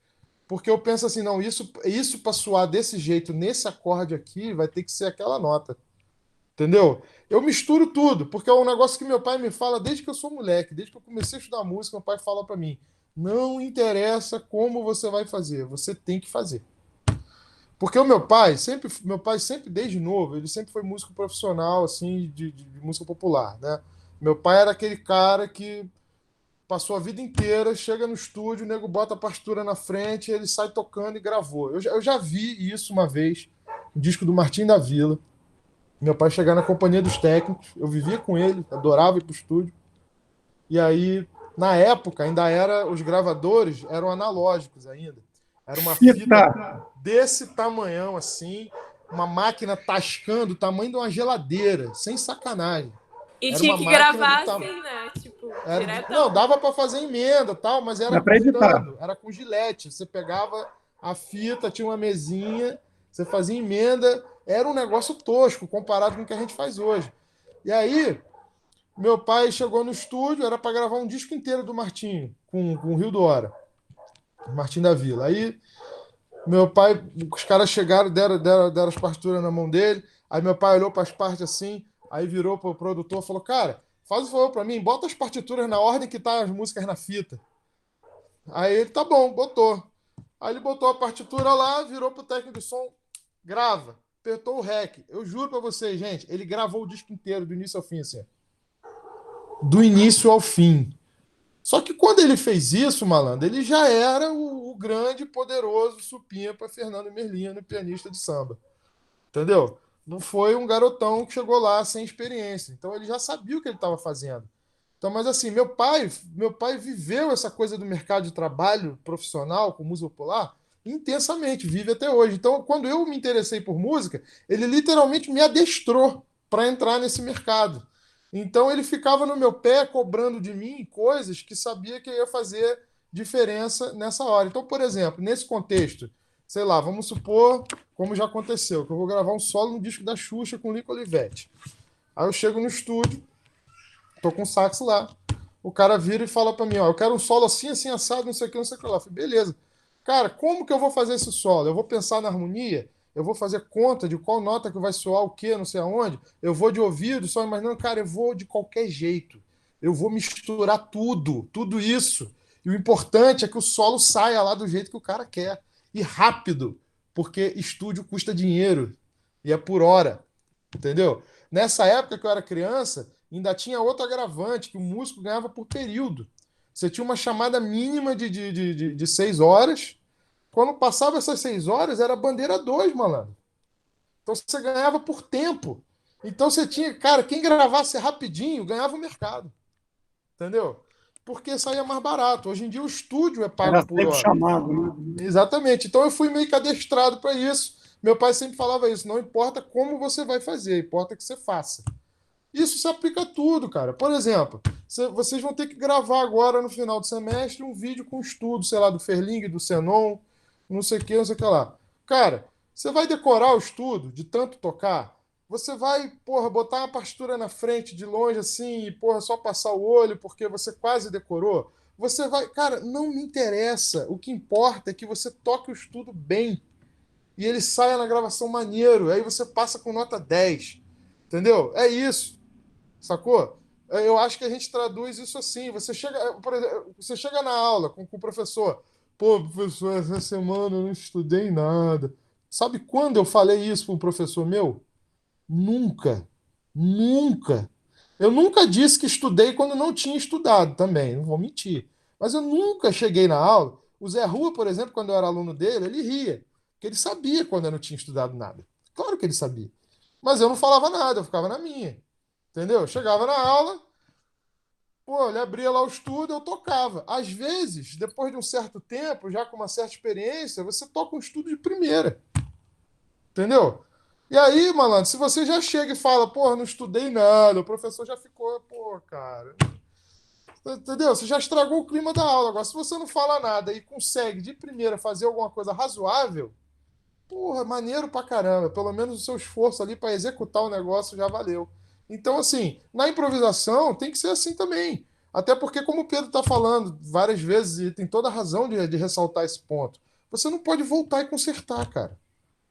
Porque eu penso assim, não, isso para soar desse jeito, nesse acorde aqui, vai ter que ser aquela nota. Entendeu? Eu misturo tudo, porque é um negócio que meu pai me fala desde que eu sou moleque, desde que eu comecei a estudar música, meu pai fala para mim: não interessa como você vai fazer, você tem que fazer. Porque o meu pai sempre desde novo, ele sempre foi músico profissional assim de música popular, né? Meu pai era aquele cara que passou a vida inteira, chega no estúdio, o nego bota a partitura na frente, ele sai tocando e gravou. Eu já vi isso uma vez, um disco do Martim da Vila. Meu pai chegar na companhia dos técnicos, eu vivia com ele, adorava ir pro estúdio. E aí, na época, ainda era, os gravadores eram analógicos ainda. Era uma Fita. fita desse tamanhão assim, uma máquina tascando o tamanho de uma geladeira, sem sacanagem. E Era tinha uma que máquina do gravar tamanho. assim, né? Tipo, Não, diretão. dava para fazer emenda tal, mas era Dá para editar. cortando, era com gilete. Você pegava a fita, tinha uma mesinha, você fazia emenda, era um negócio tosco comparado com o que a gente faz hoje. E aí, meu pai chegou no estúdio, era para gravar um disco inteiro do Martinho, com o Rio do Hora, Martim da Vila. Aí, meu pai, os caras chegaram, deram as partituras na mão dele. Aí, meu pai olhou para as partes assim, aí virou para o produtor e falou: cara, faz o favor para mim, bota as partituras na ordem que tá as músicas na fita. Aí ele, tá bom, botou. Aí ele botou a partitura lá, virou pro técnico de som, grava. Apertou o REC. Eu juro pra vocês, gente, ele gravou o disco inteiro, do início ao fim, assim. Do início ao fim. Só que quando ele fez isso, malandro, ele já era o grande, poderoso supimpa Fernando Merlino, pianista de samba. Entendeu? Não foi um garotão que chegou lá sem experiência. Então ele já sabia o que ele estava fazendo. Então, mas assim, meu pai viveu essa coisa do mercado de trabalho profissional com música popular intensamente, vive até hoje. Então, quando eu me interessei por música, ele literalmente me adestrou para entrar nesse mercado. Então, ele ficava no meu pé cobrando de mim coisas que sabia que ia fazer diferença nessa hora. Então, por exemplo, nesse contexto, sei lá, vamos supor, como já aconteceu, que eu vou gravar um solo no disco da Xuxa com o Lico Olivetti. Aí eu chego no estúdio, tô com o sax lá. O cara vira e fala para mim, ó, eu quero um solo assim, assim, assado, não sei o que, não sei o que lá. Eu falei, beleza. Cara, como que eu vou fazer esse solo? Eu vou pensar na harmonia? Eu vou fazer conta de qual nota que vai soar o quê, não sei aonde? Eu vou de ouvido, só imaginando, cara, eu vou de qualquer jeito. Eu vou misturar tudo, tudo isso. E o importante é que o solo saia lá do jeito que o cara quer. E rápido, porque estúdio custa dinheiro. E é por hora. Entendeu? Nessa época que eu era criança, ainda tinha outro agravante, que o músico ganhava por período. Você tinha uma chamada mínima de 6 horas. Quando passava essas 6 horas, era bandeira 2, malandro. Então você ganhava por tempo. Então você tinha, cara, quem gravasse rapidinho ganhava o mercado. Entendeu? Porque saía mais barato. Hoje em dia o estúdio é pago Era por sempre hora. chamado, né? Exatamente. Então eu fui meio que adestrado para isso. Meu pai sempre falava isso: não importa como você vai fazer, importa que você faça. Isso se aplica a tudo, cara. Por exemplo, vocês vão ter que gravar agora no final do semestre um vídeo com estudo, sei lá, do Ferling, do Senon, não sei o que, não sei o que lá. Cara, você vai decorar o estudo de tanto tocar? Você vai, porra, botar uma partitura na frente de longe assim e, porra, só passar o olho porque você quase decorou? Você vai. Cara, não me interessa. O que importa é que você toque o estudo bem e ele saia na gravação maneiro. Aí você passa com nota 10. Entendeu? É isso. Sacou? Eu acho que a gente traduz isso assim. Você chega, por exemplo, você chega na aula com o professor. Pô, professor, essa semana eu não estudei nada. Sabe quando eu falei isso para um professor meu? Nunca. Nunca. Eu nunca disse que estudei quando não tinha estudado também, não vou mentir. Mas eu nunca cheguei na aula. O Zé Rua, por exemplo, quando eu era aluno dele, ele ria. Porque ele sabia quando eu não tinha estudado nada. Claro que ele sabia. Mas eu não falava nada, eu ficava na minha. Entendeu? Chegava na aula, Pô, ele abria lá o estudo, eu tocava. Às vezes, depois de um certo tempo, já com uma certa experiência, você toca um estudo de primeira. Entendeu? E aí, malandro, se você já chega e fala, pô, não estudei nada, o professor já ficou, pô, cara. Entendeu? Você já estragou o clima da aula. Agora, se você não fala nada e consegue de primeira fazer alguma coisa razoável, porra, maneiro pra caramba. Pelo menos o seu esforço ali para executar o negócio já valeu. Então, assim, na improvisação tem que ser assim também. Até porque, como o Pedro está falando várias vezes, e tem toda a razão de ressaltar esse ponto, você não pode voltar e consertar, cara.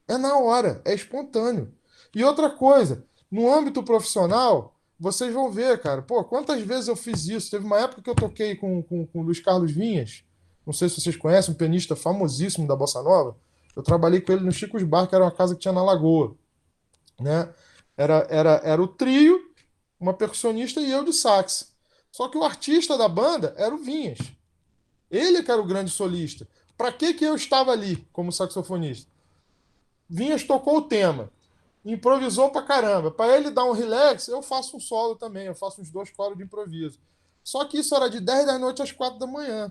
É na hora, é espontâneo. E outra coisa, no âmbito profissional, vocês vão ver, cara, pô, quantas vezes eu fiz isso? Teve uma época que eu toquei com o Luiz Carlos Vinhas, não sei se vocês conhecem, um pianista famosíssimo da Bossa Nova. Eu trabalhei com ele no Chico's Bar, que era uma casa que tinha na Lagoa, né? Era o trio, uma percussionista e eu de sax. Só que o artista da banda era o Vinhas. Ele que era o grande solista. Para que eu estava ali como saxofonista? Vinhas tocou o tema, improvisou pra caramba. Para ele dar um relax, eu faço um solo também, eu faço uns 2 coros de improviso. Só que isso era de 10 da noite às 4 da manhã.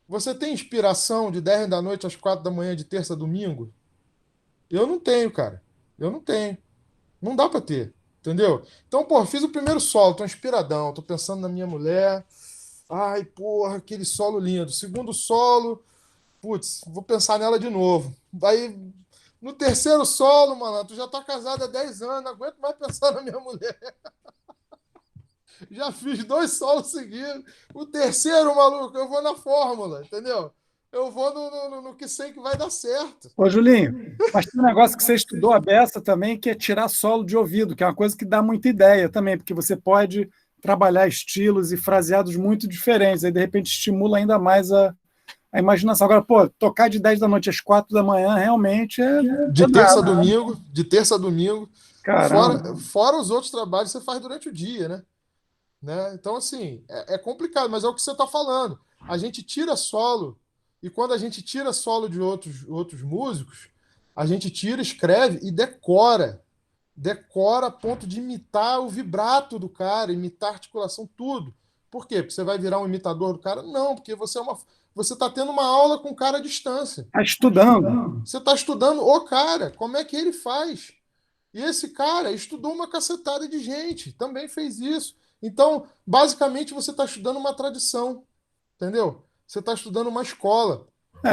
Você tem inspiração de 10 da noite às 4 da manhã de terça a domingo? Eu não tenho, cara. Eu não tenho. Não dá pra ter. Entendeu? Então, pô, fiz o primeiro solo, tô inspiradão, tô pensando na minha mulher. Ai, porra, aquele solo lindo. Segundo solo, putz, vou pensar nela de novo. Aí, no terceiro solo, mano, tu já tá casado há 10 anos, não aguento mais pensar na minha mulher. Já fiz 2 solos seguidos. O terceiro, maluco, eu vou na fórmula, entendeu? Eu vou no que sei que vai dar certo. Ô, Julinho, mas tem um negócio que você estudou a beça também, que é tirar solo de ouvido, que é uma coisa que dá muita ideia também, porque você pode trabalhar estilos e fraseados muito diferentes, aí de repente estimula ainda mais a imaginação. Agora, pô, tocar de 10 da noite às 4 da manhã realmente é nada. De terça a domingo, Caramba. fora os outros trabalhos que você faz durante o dia, né? Então, assim, é complicado, mas é o que você está falando. A gente tira solo, e quando a gente tira solo de outros músicos, a gente tira, escreve e decora. Decora a ponto de imitar o vibrato do cara, imitar a articulação, tudo. Por quê? Porque você vai virar um imitador do cara? Não, porque você está tendo uma aula com o cara à distância. Está estudando. Você está estudando o cara, como é que ele faz. E esse cara estudou uma cacetada de gente, também fez isso. Então, basicamente, você está estudando uma tradição, entendeu? Você está estudando uma escola,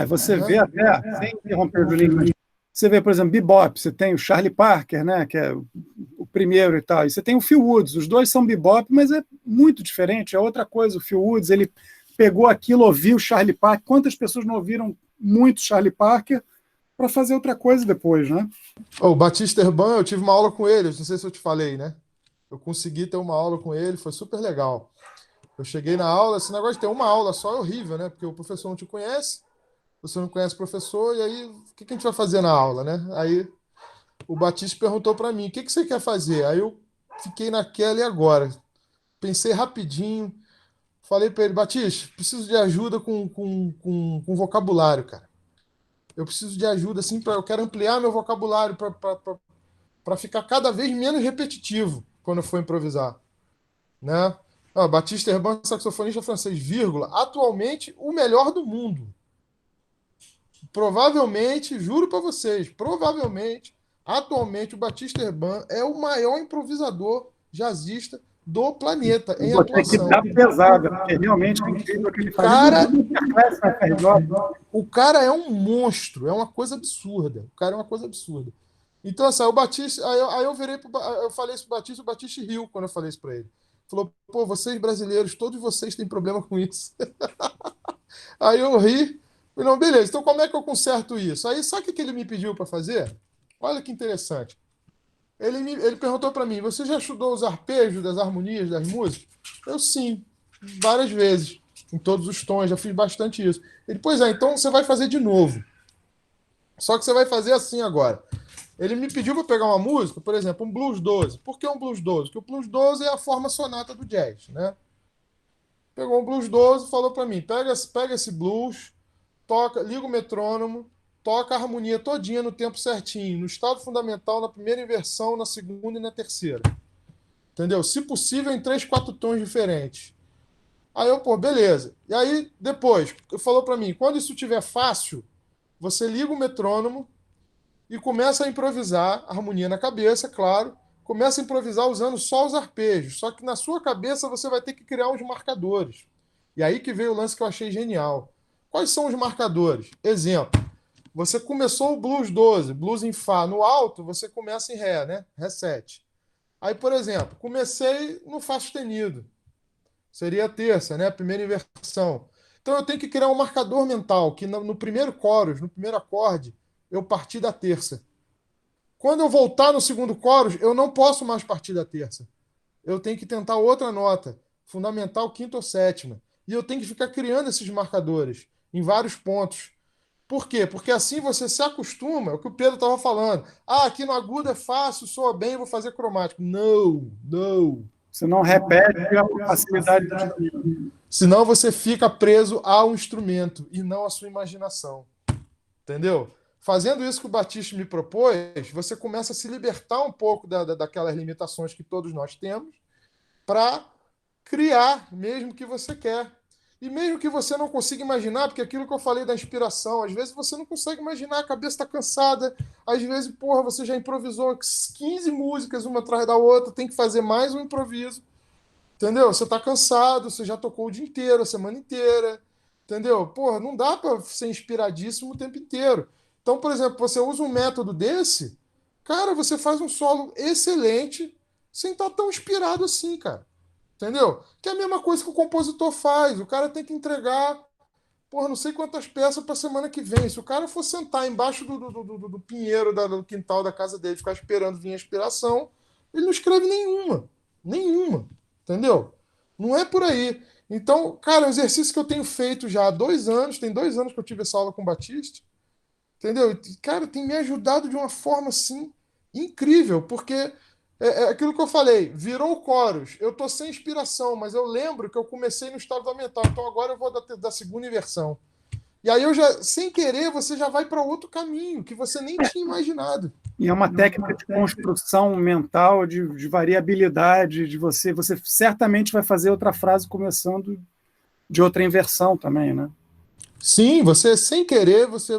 Você vê né? até, sem interromper o Julinho, mas você vê, por exemplo, bebop, você tem o Charlie Parker, né, que é o primeiro e tal, e você tem o Phil Woods, os dois são bebop, mas é muito diferente, é outra coisa. O Phil Woods, ele pegou aquilo, ouviu o Charlie Parker, quantas pessoas não ouviram muito Charlie Parker para fazer outra coisa depois, né? O Batista Herban, eu tive uma aula com ele, não sei se eu te falei, né? Eu consegui ter uma aula com ele, foi super legal. Eu cheguei na aula, esse negócio de ter uma aula só é horrível, né? Porque o professor não te conhece, você não conhece o professor, e aí o que a gente vai fazer na aula, né? Aí o Batista perguntou para mim: o que você quer fazer? Aí eu fiquei naquela e agora. Pensei rapidinho, falei para ele: Batista, preciso de ajuda com vocabulário, cara. Eu preciso de ajuda, assim, eu quero ampliar meu vocabulário para ficar cada vez menos repetitivo quando eu for improvisar, né? Batista Herban, saxofonista francês, vírgula, atualmente o melhor do mundo. Provavelmente, juro para vocês, provavelmente, atualmente o Batista Herban é o maior improvisador jazzista do planeta em Vou ter que atuação. dar pesada, porque realmente é incrível o que ele faz. O cara é um monstro, é uma coisa absurda. O cara é uma coisa absurda. Então, assim, o Batista, aí eu virei, eu falei isso pro Batista, o Batista riu quando eu falei isso para ele. Falou, pô, vocês brasileiros, todos vocês têm problema com isso. Aí eu ri, falei, não, beleza, então como é que eu conserto isso? Aí sabe o que ele me pediu para fazer? Olha que interessante. Ele perguntou para mim, você já estudou os arpejos das harmonias das músicas? Eu sim, várias vezes, em todos os tons, já fiz bastante isso. Ele, pois é, então você vai fazer de novo. Só que você vai fazer assim agora. Ele me pediu para pegar uma música, por exemplo, um blues 12. Por que um blues 12? Porque o blues 12 é a forma sonata do jazz, né? Pegou um blues 12 e falou para mim, pega esse blues, toca, liga o metrônomo, toca a harmonia todinha no tempo certinho, no estado fundamental, na primeira inversão, na segunda e na terceira. entendeu? Se possível, em 3, 4 tons diferentes. Aí eu, pô, beleza. E aí, depois, falou para mim, quando isso estiver fácil, você liga o metrônomo e começa a improvisar, harmonia na cabeça, claro, começa a improvisar usando só os arpejos, só que na sua cabeça você vai ter que criar uns marcadores. E aí que veio o lance que eu achei genial. Quais são os marcadores? Exemplo, você começou o blues 12, blues em Fá no alto, você começa em Ré, né? Ré 7. Aí, por exemplo, comecei no Fá sustenido. Seria a terça, né? A primeira inversão. Então eu tenho que criar um marcador mental que no primeiro chorus, no primeiro acorde, eu parti da terça. Quando eu voltar no segundo chorus, eu não posso mais partir da terça. Eu tenho que tentar outra nota, fundamental, quinta ou sétima. E eu tenho que ficar criando esses marcadores em vários pontos. Por quê? Porque assim você se acostuma, é o que o Pedro estava falando. Ah, aqui no agudo é fácil, soa bem, vou fazer cromático. Não, não. Você não repete a facilidade do instrumento. Senão você fica preso ao instrumento e não à sua imaginação. Entendeu? Fazendo isso que o Batista me propôs, você começa a se libertar um pouco daquelas limitações que todos nós temos para criar mesmo que você quer. E mesmo que você não consiga imaginar, porque aquilo que eu falei da inspiração, às vezes você não consegue imaginar, a cabeça está cansada, às vezes, porra, você já improvisou 15 músicas uma atrás da outra, tem que fazer mais um improviso, entendeu? Você está cansado, você já tocou o dia inteiro, a semana inteira, entendeu? Porra, não dá para ser inspiradíssimo o tempo inteiro. Então, por exemplo, você usa um método desse, cara, você faz um solo excelente sem estar tão inspirado assim, cara. Entendeu? Que é a mesma coisa que o compositor faz. O cara tem que entregar, porra, não sei quantas peças para semana que vem. Se o cara for sentar embaixo do pinheiro do quintal da casa dele, ficar esperando vir a inspiração, ele não escreve nenhuma. Nenhuma. Entendeu? Não é por aí. Então, cara, é um exercício que eu tenho feito já há 2 anos. Tem 2 anos que eu tive essa aula com o Batista. Entendeu? E, cara, tem me ajudado de uma forma assim incrível, porque é aquilo que eu falei, virou o chorus. Eu tô sem inspiração, mas eu lembro que eu comecei no estado mental, então agora eu vou da segunda inversão. E aí eu já, sem querer, você já vai para outro caminho que você nem tinha imaginado. E é uma técnica de construção mental, de variabilidade, de você certamente vai fazer outra frase começando de outra inversão também, né? Sim, você sem querer, você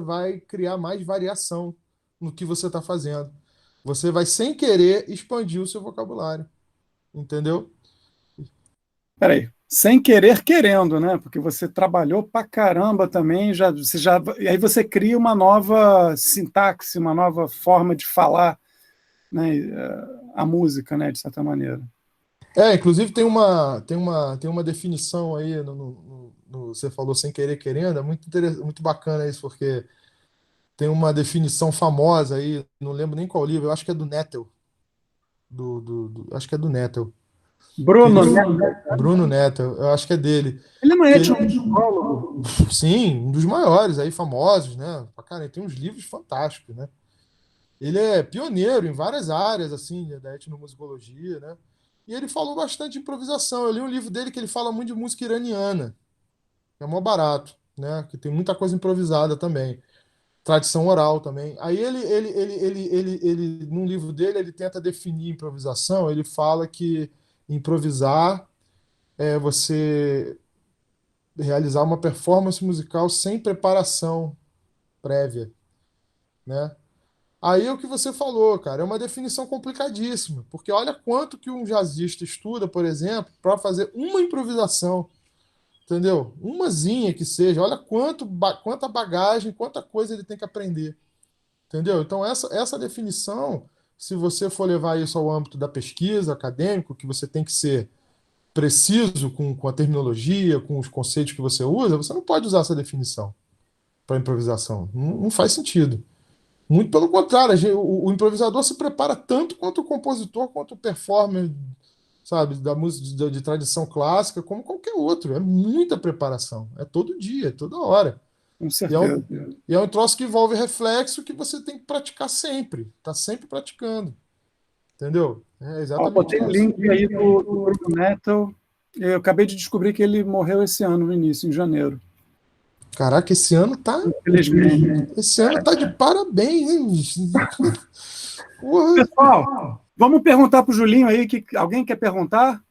vai criar mais variação no que você está fazendo. Você vai sem querer expandir o seu vocabulário, entendeu? Peraí, sem querer querendo, né? Porque você trabalhou pra caramba também, e aí você cria uma nova sintaxe, uma nova forma de falar, né? A música, né? De certa maneira. Inclusive tem uma definição aí você falou sem querer querendo, é muito muito bacana isso, porque tem uma definição famosa aí, não lembro nem qual livro, eu acho que é do Nettel, acho que é do Nettel, que ele, Bruno, né? Bruno Nettel, eu acho que é dele, Ele não é que ele, etnomusicólogo. sim, um dos maiores aí, famosos, né? Cara, ele tem uns livros fantásticos, né? Ele é pioneiro em várias áreas, assim, da etnomusicologia, né? E ele falou bastante de improvisação. Eu li um livro dele que ele fala muito de música iraniana, que é mó barato, né? Que tem muita coisa improvisada também. Tradição oral também. Aí num livro dele, ele tenta definir improvisação. Ele fala que improvisar é você realizar uma performance musical sem preparação prévia, né? Aí é o que você falou, cara, é uma definição complicadíssima, porque olha quanto que um jazzista estuda, por exemplo, para fazer uma improvisação, entendeu? Umazinha que seja, olha quanta bagagem, quanta coisa ele tem que aprender, entendeu? Então essa definição, se você for levar isso ao âmbito da pesquisa acadêmico, que você tem que ser preciso com a terminologia, com os conceitos que você usa, você não pode usar essa definição para improvisação, não faz sentido. Muito pelo contrário, o improvisador se prepara tanto quanto o compositor, quanto o performer, sabe, da música de tradição clássica, como qualquer outro. É muita preparação. É todo dia, é toda hora. Com E é um, certeza. e é um troço que envolve reflexo que você tem que praticar sempre. Tá sempre praticando. Entendeu? É Ó, exatamente botei o isso. link aí do Bruno Nettel. Eu acabei de descobrir que ele morreu esse ano, no início, em janeiro. Caraca, Infelizmente. esse ano tá de parabéns, hein? Porra. Pessoal, Vamos perguntar para o Julinho aí, que alguém quer perguntar?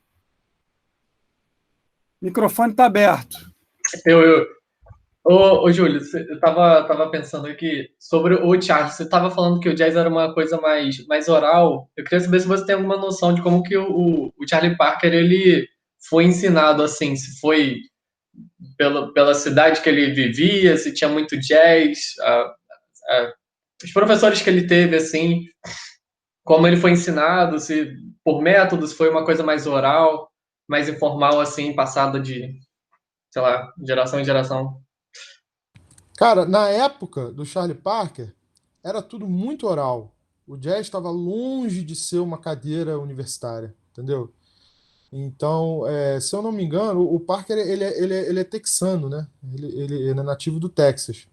O microfone está aberto. Eu. Ô, Júlio, eu tava pensando aqui sobre o Charles. Você tava falando que o jazz era uma coisa mais oral. Eu queria saber se você tem alguma noção de como que o Charlie Parker ele foi ensinado assim, se foi pela cidade que ele vivia, se tinha muito jazz, os professores que ele teve assim, como ele foi ensinado, se por métodos foi uma coisa mais oral, mais informal assim, passada de, sei lá, geração em geração. Cara, na época do Charlie Parker, era tudo muito oral. O jazz estava longe de ser uma cadeira universitária, entendeu? Então, se eu não me engano, o Parker ele é texano, né? Ele é nativo do Texas,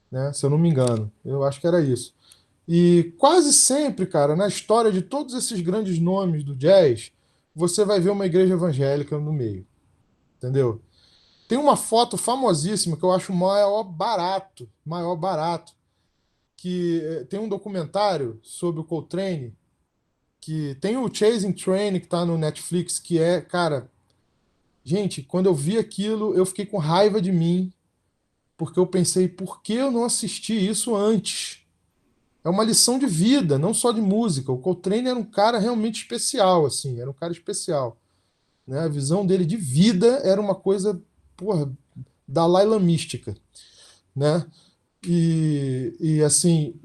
né? Se eu não me engano, eu acho que era isso. E quase sempre, cara, na história de todos esses grandes nomes do jazz, você vai ver uma igreja evangélica no meio, entendeu? Tem uma foto famosíssima que eu acho maior barato, que tem um documentário sobre o Coltrane, que tem o Chasing Trane que tá no Netflix, que é, cara, gente, quando eu vi aquilo, eu fiquei com raiva de mim, porque eu pensei, por que eu não assisti isso antes? É uma lição de vida, não só de música. O Coltrane era um cara realmente especial, assim, era um cara especial, né? A visão dele de vida era uma coisa, porra, Dalai Lamística, né? E assim,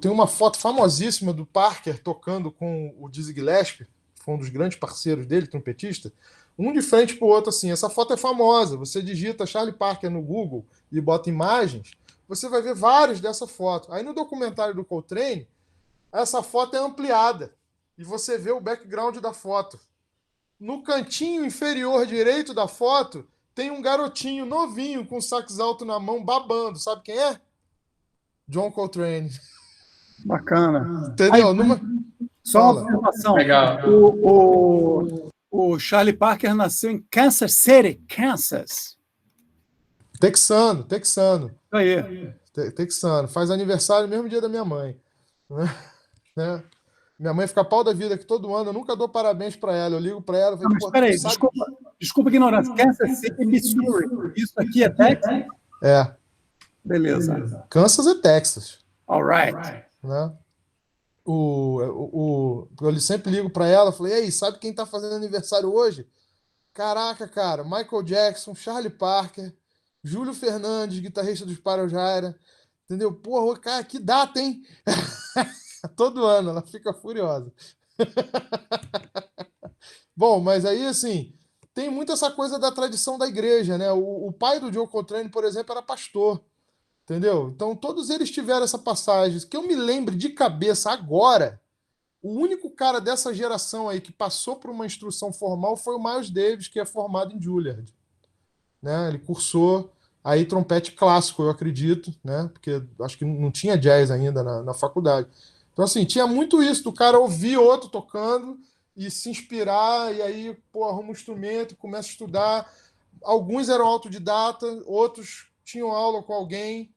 tem uma foto famosíssima do Parker tocando com o Dizzy Gillespie, que foi um dos grandes parceiros dele, trompetista, um de frente para o outro, assim. Essa foto é famosa. Você digita Charlie Parker no Google e bota imagens, você vai ver várias dessa foto. Aí no documentário do Coltrane, essa foto é ampliada e você vê o background da foto. No cantinho inferior direito da foto, tem um garotinho novinho com sax alto na mão babando. Sabe quem é? John Coltrane. Bacana. Aí, Entendeu? só uma Fala. observação. Legal. O Charlie Parker nasceu em Kansas City, Kansas. Texano. Isso aí. Texano. Faz aniversário no mesmo dia da minha mãe. Né? Minha mãe fica pau da vida que todo ano, eu nunca dou parabéns para ela. Eu ligo para ela e Não, falo, mas pô, espera aí, sabe... desculpa a ignorância. Kansas City, Missouri. Isso aqui é Texas? É. Beleza. Kansas é Texas. All right. Né? Eu sempre ligo para ela, falei, ei, sabe quem tá fazendo aniversário hoje? Caraca, cara, Michael Jackson, Charlie Parker, Júlio Fernandes, guitarrista dos Parajara, entendeu? Porra, cara, que data, hein? Todo ano, ela fica furiosa. Bom, mas aí, assim, tem muito essa coisa da tradição da igreja, né? O pai do Joe Coltrane, por exemplo, era pastor, entendeu? Então, todos eles tiveram essa passagem. Que eu me lembre de cabeça agora, o único cara dessa geração aí que passou por uma instrução formal foi o Miles Davis, que é formado em Juilliard, né? Ele cursou aí trompete clássico, eu acredito, né? Porque acho que não tinha jazz ainda na faculdade. Então, assim, tinha muito isso do cara ouvir outro tocando e se inspirar, e aí, pô, arruma um instrumento, começa a estudar. Alguns eram autodidata, outros tinham aula com alguém,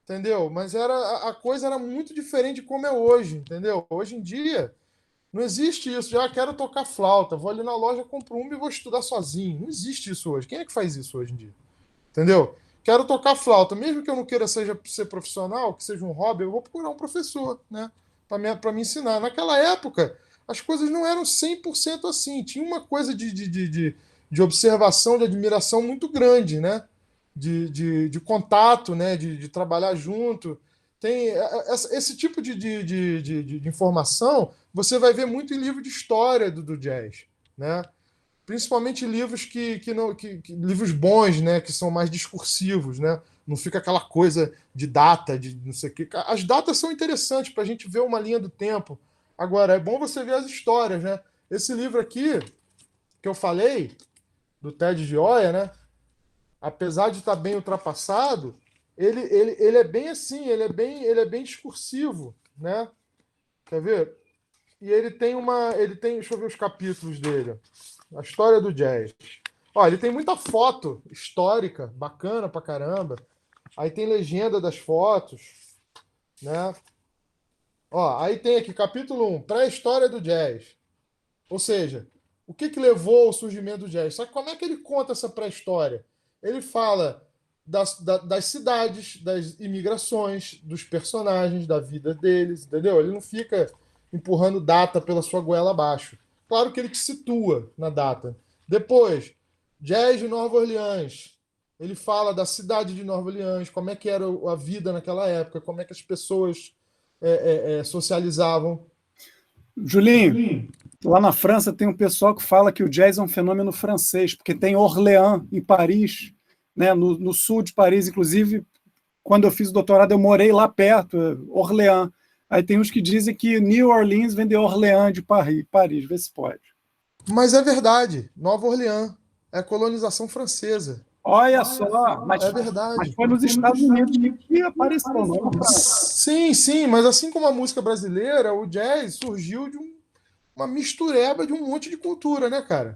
entendeu? Mas a coisa era muito diferente de como é hoje, entendeu? Hoje em dia, não existe isso. Já quero tocar flauta, vou ali na loja, compro uma e vou estudar sozinho. Não existe isso hoje. Quem é que faz isso hoje em dia? Entendeu? Quero tocar flauta, mesmo que eu não queira ser profissional, que seja um hobby, eu vou procurar um professor, né? Para me ensinar. Naquela época, as coisas não eram 100% assim. Tinha uma coisa de observação, de admiração muito grande, né? De contato, né? De trabalhar junto. Tem esse tipo de informação você vai ver muito em livro de história do jazz, né? Principalmente livros que não livros bons, né, que são mais discursivos, né? Não fica aquela coisa de data, de não sei o quê. As datas são interessantes para a gente ver uma linha do tempo. Agora, é bom você ver as histórias, né? Esse livro aqui que eu falei, do Ted Gioia, né? Apesar de estar bem ultrapassado, ele é bem assim, ele é bem discursivo, né? Quer ver? E deixa eu ver os capítulos dele. A história do jazz. Ó, ele tem muita foto histórica, bacana pra caramba. Aí tem legenda das fotos, né? Ó, aí tem aqui, capítulo 1, pré-história do jazz. Ou seja, o que que levou ao surgimento do jazz? Só que como é que ele conta essa pré-história? Ele fala das cidades, das imigrações, dos personagens, da vida deles, entendeu? Ele não fica empurrando data pela sua goela abaixo. Claro que ele te situa na data. Depois, jazz de Nova Orleans. Ele fala da cidade de Nova Orleans, como é que era a vida naquela época, como é que as pessoas socializavam. Julinho, lá na França tem um pessoal que fala que o jazz é um fenômeno francês, porque tem Orléans em Paris, né, no sul de Paris, inclusive, quando eu fiz o doutorado, eu morei lá perto, Orléans. Aí tem uns que dizem que New Orleans vem de Orléans de Paris, vê se pode. Mas é verdade, Nova Orleans é colonização francesa. Olha só, É verdade. mas foi nos Estados Unidos que apareceu, não é na França. Sim, sim, mas assim como a música brasileira, o jazz surgiu de uma mistureba de um monte de cultura, né, cara?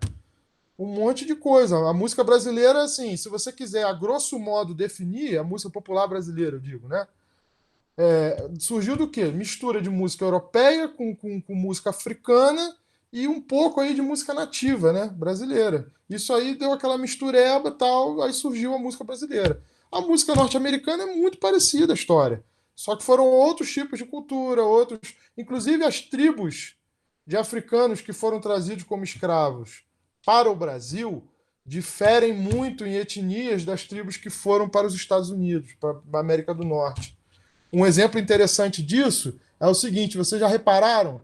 Um monte de coisa. A música brasileira, assim, se você quiser, a grosso modo, definir a música popular brasileira, eu digo, né? Surgiu do quê? Mistura de música europeia com música africana e um pouco aí de música nativa, né? Brasileira. Isso aí deu aquela mistureba e tal, aí surgiu a música brasileira. A música norte-americana é muito parecida a história. Só que foram outros tipos de cultura, outros. Inclusive as tribos de africanos que foram trazidos como escravos para o Brasil diferem muito em etnias das tribos que foram para os Estados Unidos, para a América do Norte. Um exemplo interessante disso é o seguinte: vocês já repararam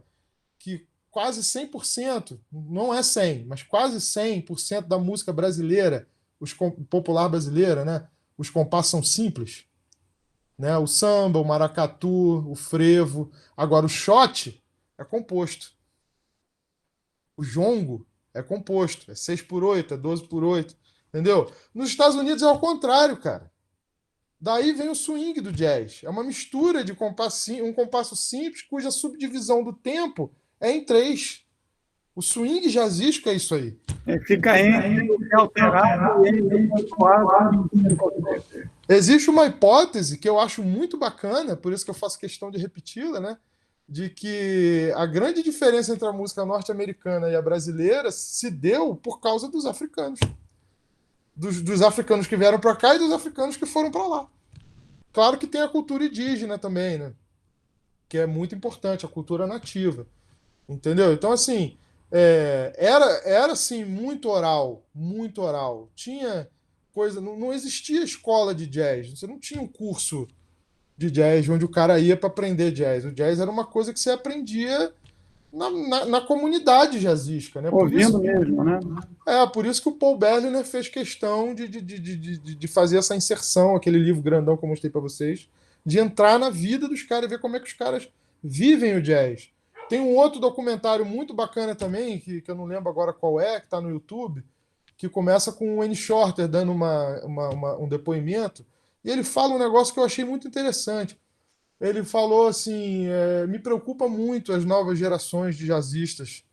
que quase 100%, não é 100, mas quase 100% da música brasileira, popular brasileira, né? Os compassos são simples, né? O samba, o maracatu, o frevo. Agora, o shot é composto. O jongo é composto. É 6/8, é 12/8. Entendeu? Nos Estados Unidos é ao contrário, cara. Daí vem o swing do jazz. É uma mistura de um compasso simples, cuja subdivisão do tempo é em 3. O swing jazzístico é isso aí. Fica entre alterado e entre quadro. Existe uma hipótese que eu acho muito bacana, por isso que eu faço questão de repeti-la, né? De que a grande diferença entre a música norte-americana e a brasileira se deu por causa dos africanos. Dos africanos que vieram para cá e dos africanos que foram para lá. Claro que tem a cultura indígena também, né? Que é muito importante, a cultura nativa. Entendeu? Então, assim, era assim, muito oral, muito oral. Tinha coisa, não existia escola de jazz, você não tinha um curso de jazz onde o cara ia para aprender jazz. O jazz era uma coisa que você aprendia na comunidade jazzística, né? Ouvindo mesmo, né? Por isso que o Paul Berliner fez questão de fazer essa inserção, aquele livro grandão que eu mostrei para vocês, de entrar na vida dos caras e ver como é que os caras vivem o jazz. Tem um outro documentário muito bacana também, que eu não lembro agora qual é, que está no YouTube, que começa com o Wayne Shorter dando um depoimento, e ele fala um negócio que eu achei muito interessante. Ele falou assim: me preocupa muito as novas gerações de jazzistas.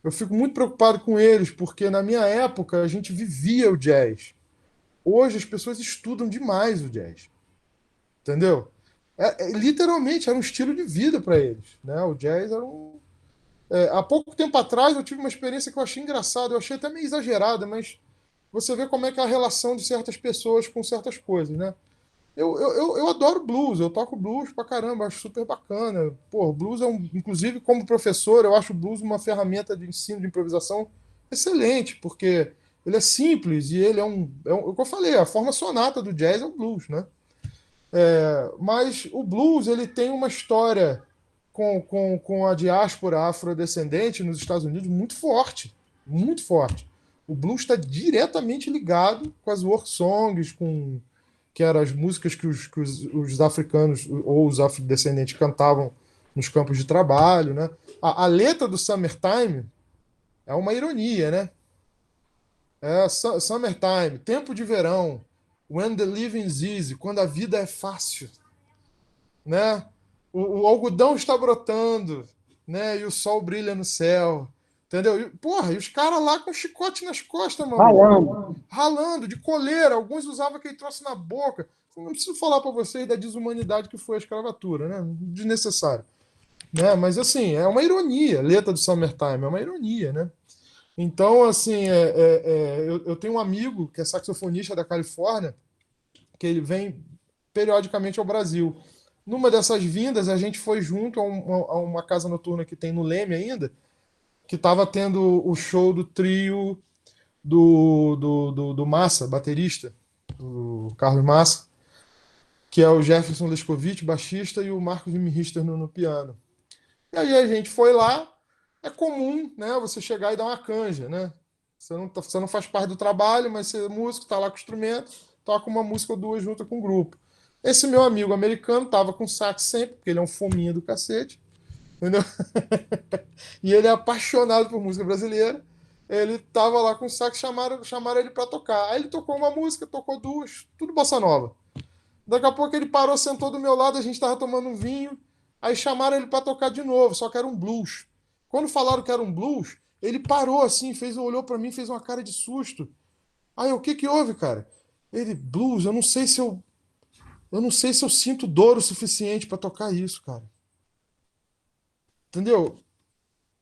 Eu fico muito preocupado com eles, porque na minha época a gente vivia o jazz. Hoje as pessoas estudam demais o jazz. Entendeu? Literalmente era um estilo de vida para eles. Né? O jazz era um. Há pouco tempo atrás eu tive uma experiência que eu achei engraçada, eu achei até meio exagerada, mas você vê como é que é a relação de certas pessoas com certas coisas, né? Eu adoro blues, eu toco blues pra caramba, acho super bacana. Pô, blues inclusive como professor, eu acho o blues uma ferramenta de ensino de improvisação excelente, porque ele é simples e ele o que eu falei, a forma sonata do jazz é o blues, né? Mas o blues ele tem uma história com a diáspora afrodescendente nos Estados Unidos muito forte, muito forte. O blues está diretamente ligado com as work songs, que eram as músicas que os africanos ou os afrodescendentes cantavam nos campos de trabalho, né? A letra do Summertime é uma ironia, né? Summertime, tempo de verão, when the living's easy, quando a vida é fácil, né? O algodão está brotando, né? E o sol brilha no céu, entendeu? E os caras lá com chicote nas costas, mano. Ralando, de coleira. Alguns usavam aquele troço na boca. Não preciso falar para vocês da desumanidade que foi a escravatura, né? Desnecessário. né? Mas assim, é uma ironia, a letra do Summertime é uma ironia, né? Então, assim, eu tenho um amigo que é saxofonista da Califórnia, que ele vem periodicamente ao Brasil. Numa dessas vindas, a gente foi junto a uma casa noturna que tem no Leme ainda, que estava tendo o show do trio do Massa, baterista, do Carlos Massa, que é o Jefferson Lescovitch, baixista, e o Marcos Richter no piano. E aí a gente foi lá, é comum, né, você chegar e dar uma canja, né? Você não faz parte do trabalho, mas você é músico, está lá com o instrumento, toca uma música ou duas junto com o grupo. Esse meu amigo americano tava com sax sempre, porque ele é um fominha do cacete, entendeu? E ele é apaixonado por música brasileira. Ele tava lá com sax, chamaram ele para tocar. Aí ele tocou uma música, tocou duas, tudo bossa nova. Daqui a pouco ele parou, sentou do meu lado, a gente tava tomando um vinho. Aí chamaram ele para tocar de novo, só que era um blues. Quando falaram que era um blues, ele parou assim, olhou para mim, fez uma cara de susto. Aí, o que que houve, cara? Ele, blues, eu não sei se eu sinto dor o suficiente para tocar isso, cara. Entendeu?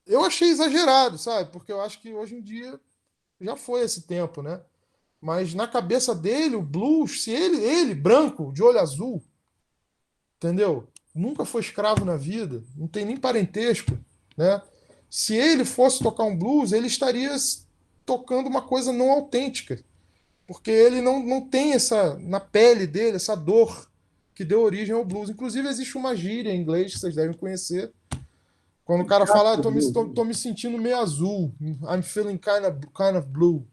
Eu achei exagerado, sabe? Porque eu acho que hoje em dia já foi esse tempo, né? Mas na cabeça dele, o blues, se ele branco, de olho azul, entendeu? Nunca foi escravo na vida, não tem nem parentesco, né? Se ele fosse tocar um blues, ele estaria tocando uma coisa não autêntica, porque ele não tem essa na pele dele essa dor que deu origem ao blues. Inclusive existe uma gíria em inglês que vocês devem conhecer, quando o cara fala, tô me sentindo meio azul, I'm feeling kind of blue,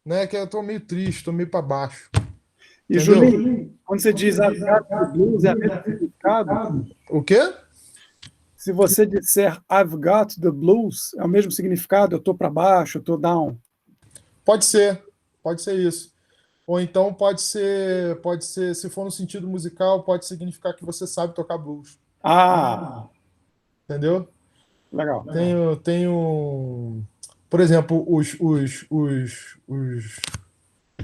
né? Que eu tô meio triste, tô meio para baixo. E, Julinho, quando você diz I've got the blues, é mesmo significado? O quê? Se você disser I've got the blues, é o mesmo significado? Eu tô para baixo, eu tô down. Pode ser isso. Ou então pode ser, se for no sentido musical, pode significar que você sabe tocar blues. Ah, Entendeu? legal. Por exemplo, os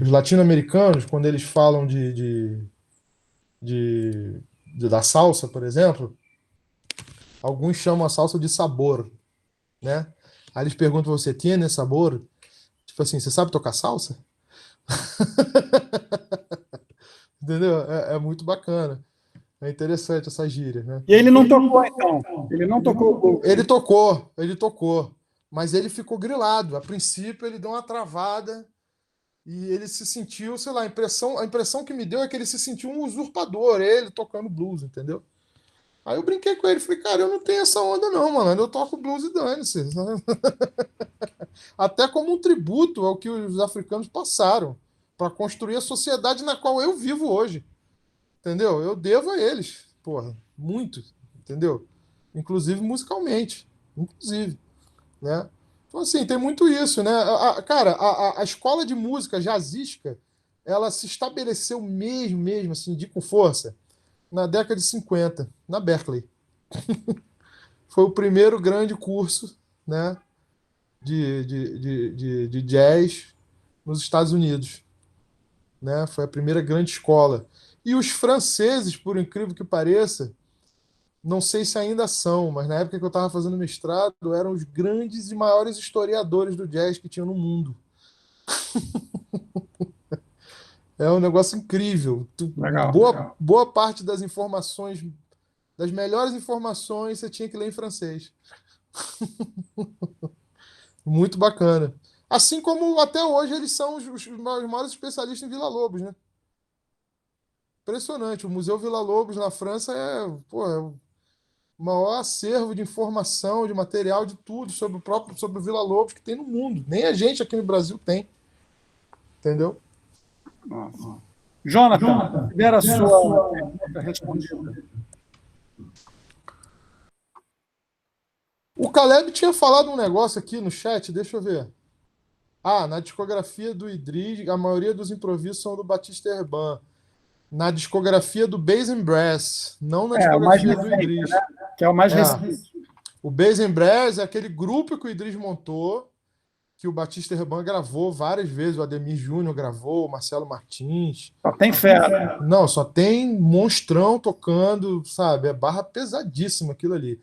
latino-americanos, quando eles falam da salsa, por exemplo, alguns chamam a salsa de sabor, né? Aí eles perguntam você, tiene sabor? Tipo assim, você sabe tocar salsa? Entendeu? É muito bacana. É interessante essa gíria, né? E ele não tocou, então? Ele não tocou o blues? Ele tocou, mas ele ficou grilado. A princípio, ele deu uma travada e ele se sentiu, sei lá, a impressão que me deu é que ele se sentiu um usurpador, ele tocando blues, entendeu? Aí eu brinquei com ele, falei, cara, eu não tenho essa onda não, mano, eu toco blues e dane-se. Até como um tributo ao que os africanos passaram para construir a sociedade na qual eu vivo hoje, entendeu? Eu devo a eles, porra, muito, entendeu? Inclusive musicalmente, inclusive, né? Então, assim, tem muito isso, né? Cara, a escola de música jazzística, ela se estabeleceu mesmo, assim, com força, na década de 50, na Berkeley. Foi o primeiro grande curso, né, de jazz nos Estados Unidos, né? Foi a primeira grande escola. E os franceses, por incrível que pareça, não sei se ainda são, mas na época que eu estava fazendo mestrado, eram os grandes e maiores historiadores do jazz que tinha no mundo. É um negócio incrível. Legal. Boa parte das informações, das melhores informações, você tinha que ler em francês. Muito bacana. Assim como até hoje eles são os maiores especialistas em Villa-Lobos, né? Impressionante. O Museu Villa-Lobos na França é o maior acervo de informação, de material, de tudo sobre o Villa-Lobos que tem no mundo. Nem a gente aqui no Brasil tem. Entendeu? Nossa. Jonathan, tiver a sua pergunta respondida. O Caleb tinha falado um negócio aqui no chat, deixa eu ver. Na discografia do Idris, a maioria dos improvisos são do Batista Herban. Na discografia do Bass and Brass, não na discografia do Idris. Né? Que é o mais recente. O Bass and Brass é aquele grupo que o Idris montou, que o Batista Herban gravou várias vezes, o Ademir Júnior gravou, o Marcelo Martins. Só tem fera. Não, só tem monstrão tocando, sabe? É barra pesadíssima aquilo ali.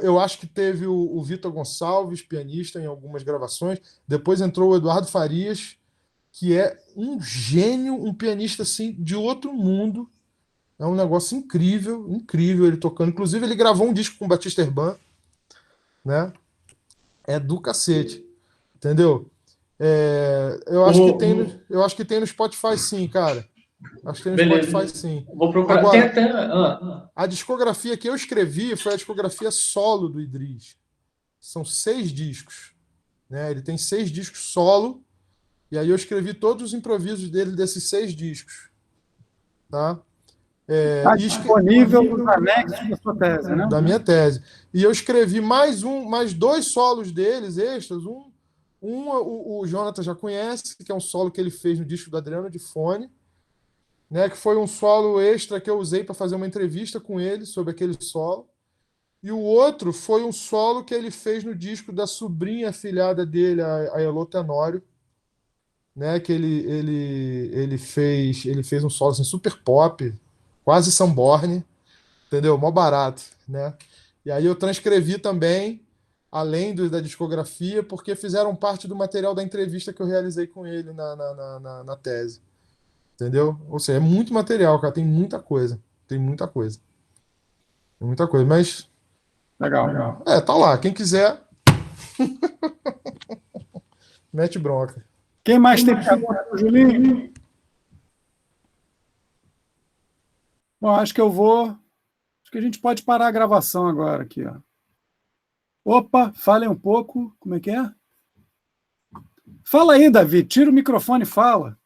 Eu acho que teve o Vitor Gonçalves, pianista, em algumas gravações. Depois entrou o Eduardo Farias, que é um gênio, um pianista assim de outro mundo. É um negócio incrível, incrível ele tocando. Inclusive, ele gravou um disco com o Batista Herban, né? É do cacete, entendeu? Eu acho que tem O, eu acho que tem no Spotify sim, cara. Acho que tem no Spotify beleza. sim. Vou procurar. Agora, Ah. a discografia que eu escrevi foi a discografia solo do Idris. São 6 discos, né? Ele tem 6 discos solo, e aí eu escrevi todos os improvisos dele desses 6 discos, tá? Está E disponível nos anexos da sua tese, né? da minha tese. E eu escrevi mais 2 solos deles, extras. O Jonathan já conhece, que é um solo que ele fez no disco do Adriano de Fone, né? Que foi um solo extra que eu usei para fazer uma entrevista com ele sobre aquele solo. E o outro foi um solo que ele fez no disco da sobrinha afilhada dele, a Elô Tenório, né? Que ele fez um solo assim, super pop, quase Sanborn, entendeu? Mó barato, né? E aí eu transcrevi também, além da discografia, porque fizeram parte do material da entrevista que eu realizei com ele na tese, entendeu? Ou seja, é muito material, cara, tem muita coisa, tem muita coisa, tem muita coisa, mas Legal. tá lá, quem quiser, mete bronca. Quem mais tem pergunta, Julinho? Bom, acho que eu vou. Acho que a gente pode parar a gravação agora aqui, ó. Opa, fale um pouco. Como é que é? Fala aí, Davi. Tira o microfone e fala.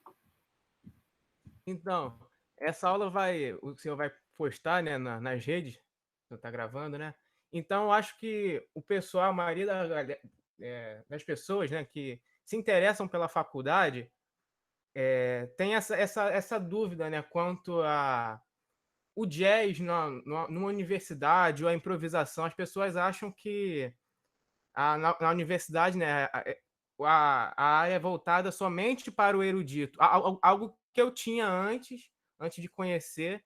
Então, essa aula o senhor vai postar, né, nas redes, o senhor está gravando, né? Então, eu acho que o pessoal, a maioria das pessoas, né, que se interessam pela faculdade, tem essa dúvida, né, quanto a o jazz numa universidade ou a improvisação. As pessoas acham que na universidade, né, a área é voltada somente para o erudito, algo que eu tinha antes de conhecer,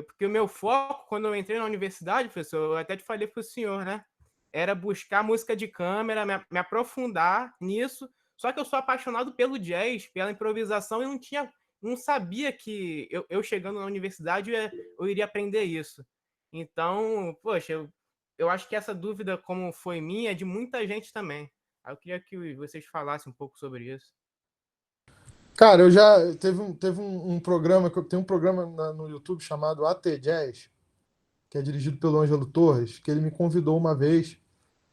porque o meu foco, quando eu entrei na universidade, professor, eu até te falei para o senhor, né, era buscar música de câmera, me aprofundar nisso, só que eu sou apaixonado pelo jazz, pela improvisação, e não sabia que eu chegando na universidade eu iria aprender isso. Então, poxa, eu acho que essa dúvida, como foi minha, é de muita gente também. Aí eu queria que vocês falassem um pouco sobre isso. Cara, eu já teve um programa, tem um programa no YouTube chamado AT Jazz, que é dirigido pelo Ângelo Torres, que ele me convidou uma vez.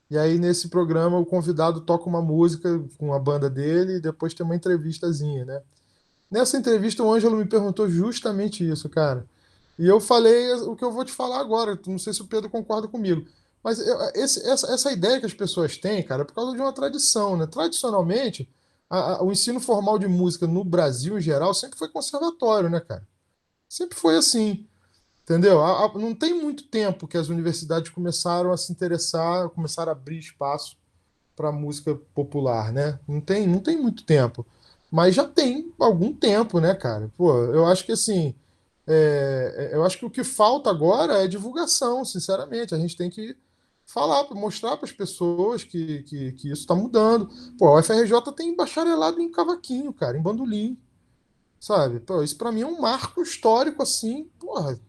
E aí, nesse programa, o convidado toca uma música com a banda dele e depois tem uma entrevistazinha, né? Nessa entrevista, o Ângelo me perguntou justamente isso, cara. E eu falei o que eu vou te falar agora. Não sei se o Pedro concorda comigo. Mas essa ideia que as pessoas têm, cara, é por causa de uma tradição, né? Tradicionalmente, o ensino formal de música no Brasil, em geral, sempre foi conservatório, né, cara? Sempre foi assim. Entendeu? Não tem muito tempo que as universidades começaram a se interessar, começaram a abrir espaço para música popular, né? Não tem muito tempo. Mas já tem algum tempo, né, cara? Pô, eu acho que assim, eu acho que o que falta agora é divulgação, sinceramente. A gente tem que falar, mostrar para as pessoas que isso está mudando. Pô, a UFRJ tem bacharelado em cavaquinho, cara, em bandolim, sabe? Pô, isso para mim é um marco histórico, assim, porra,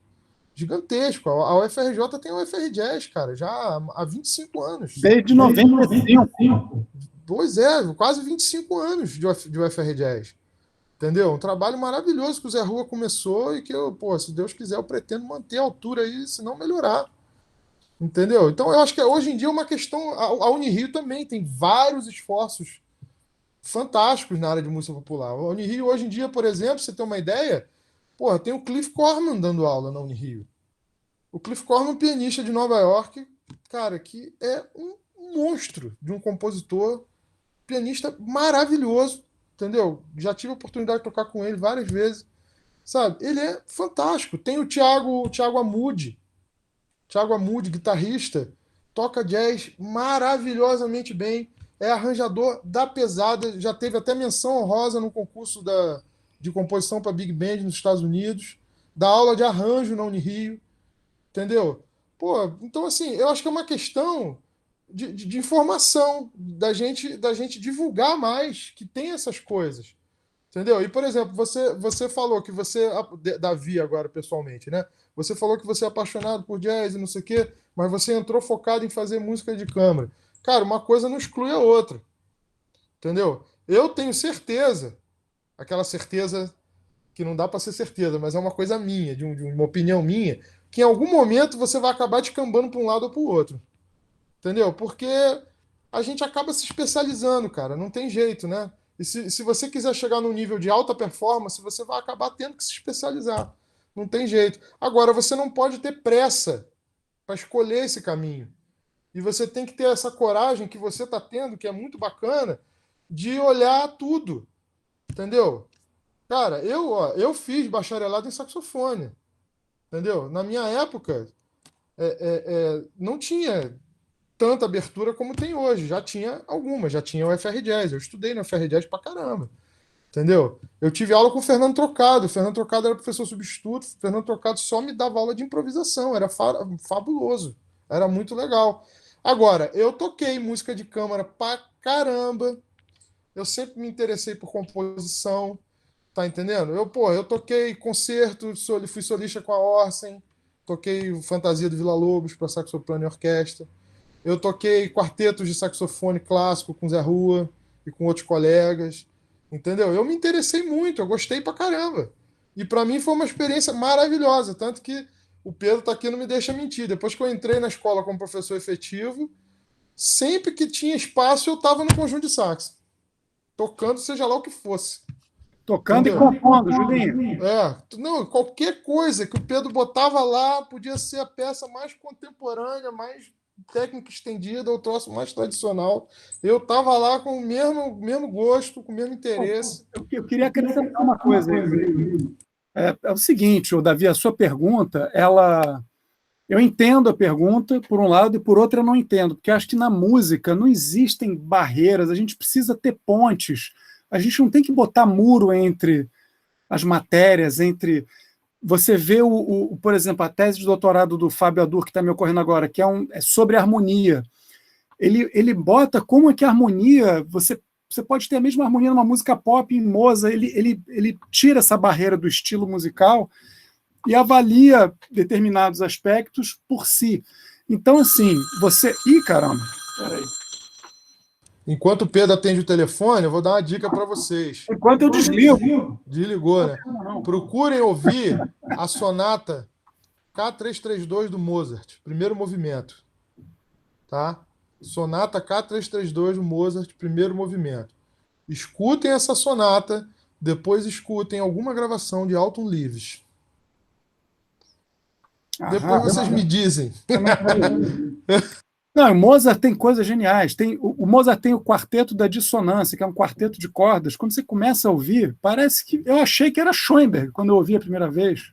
gigantesco. A UFRJ tem a UFR Jazz, cara, já há 25 anos. Desde 95. Pois é, quase 25 anos de UFR Jazz. Entendeu? Um trabalho maravilhoso que o Zé Rua começou e que eu, pô, se Deus quiser, eu pretendo manter a altura aí, se não melhorar. Entendeu? Então eu acho que hoje em dia é uma questão. A Unirio também tem vários esforços fantásticos na área de música popular. A Unirio, hoje em dia, por exemplo, você tem uma ideia, pô, tem o Cliff Corman dando aula na Unirio. O Cliff Corman, um pianista de Nova York, cara, que é um monstro de um compositor, pianista maravilhoso, entendeu? Já tive a oportunidade de tocar com ele várias vezes, sabe? Ele é fantástico. Tem o Thiago Amude, guitarrista, toca jazz maravilhosamente bem, é arranjador da pesada, já teve até menção honrosa no concurso de composição para Big Band nos Estados Unidos, dá aula de arranjo na Unirio, entendeu? Pô, então, assim, eu acho que é uma questão de informação, da gente divulgar mais que tem essas coisas. Entendeu? E, por exemplo, você falou que você, Davi, agora pessoalmente, né? Você falou que você é apaixonado por jazz e não sei o quê, mas você entrou focado em fazer música de câmara. Cara, uma coisa não exclui a outra. Entendeu? Eu tenho certeza, aquela certeza que não dá para ser certeza, mas é uma coisa minha, de uma opinião minha, que em algum momento você vai acabar descambando para um lado ou para o outro. Entendeu? Porque a gente acaba se especializando, cara. Não tem jeito, né? E se você quiser chegar num nível de alta performance, você vai acabar tendo que se especializar. Não tem jeito. Agora, você não pode ter pressa para escolher esse caminho. E você tem que ter essa coragem que você está tendo, que é muito bacana, de olhar tudo. Entendeu? Cara, eu fiz bacharelado em saxofone. Entendeu? Na minha época, não tinha tanta abertura como tem hoje. Já tinha algumas, já tinha o FR Jazz. Eu estudei no FR Jazz pra caramba. Entendeu? Eu tive aula com o Fernando Trocado. O Fernando Trocado era professor substituto. O Fernando Trocado só me dava aula de improvisação. Era fabuloso. Era muito legal. Agora, eu toquei música de câmara pra caramba. Eu sempre me interessei por composição. Tá entendendo? Eu toquei concerto, fui solista com a Orsen. Toquei Fantasia do Vila Lobos para saxoprano e orquestra. Eu toquei quartetos de saxofone clássico com Zé Rua e com outros colegas, entendeu? Eu me interessei muito, eu gostei pra caramba. E para mim foi uma experiência maravilhosa, tanto que o Pedro tá aqui e não me deixa mentir. Depois que eu entrei na escola como professor efetivo, sempre que tinha espaço eu tava no conjunto de sax, tocando seja lá o que fosse. Tocando Entendeu? e compondo, Julinho. Não, qualquer coisa que o Pedro botava lá podia ser a peça mais contemporânea, mais técnica estendida, o troço mais tradicional. Eu tava lá com o mesmo gosto, com o mesmo interesse. Eu queria acrescentar uma coisa aí, Julinho. É o seguinte, Davi, a sua pergunta, eu entendo a pergunta, por um lado, e por outro eu não entendo, porque eu acho que na música não existem barreiras, a gente precisa ter pontes, a gente não tem que botar muro entre as matérias, entre... Você vê, por exemplo, a tese de doutorado do Fábio Adur, que está me ocorrendo agora, que é sobre harmonia. Ele bota como é que a harmonia... Você pode ter a mesma harmonia numa música pop em Mozart, ele tira essa barreira do estilo musical e avalia determinados aspectos por si. Então, assim, você... Ih, caramba! Peraí. Enquanto o Pedro atende o telefone, eu vou dar uma dica para vocês. Enquanto eu desligo. Desligou, né? Procurem ouvir a sonata K332 do Mozart, primeiro movimento. Tá? Sonata K332 do Mozart, primeiro movimento. Escutem essa sonata, depois escutem alguma gravação de Alton Leaves. Depois vocês me dizem. Não, o Mozart tem coisas geniais. O Mozart tem o quarteto da dissonância, que é um quarteto de cordas. Quando você começa a ouvir, parece que... Eu achei que era Schoenberg quando eu ouvi a primeira vez.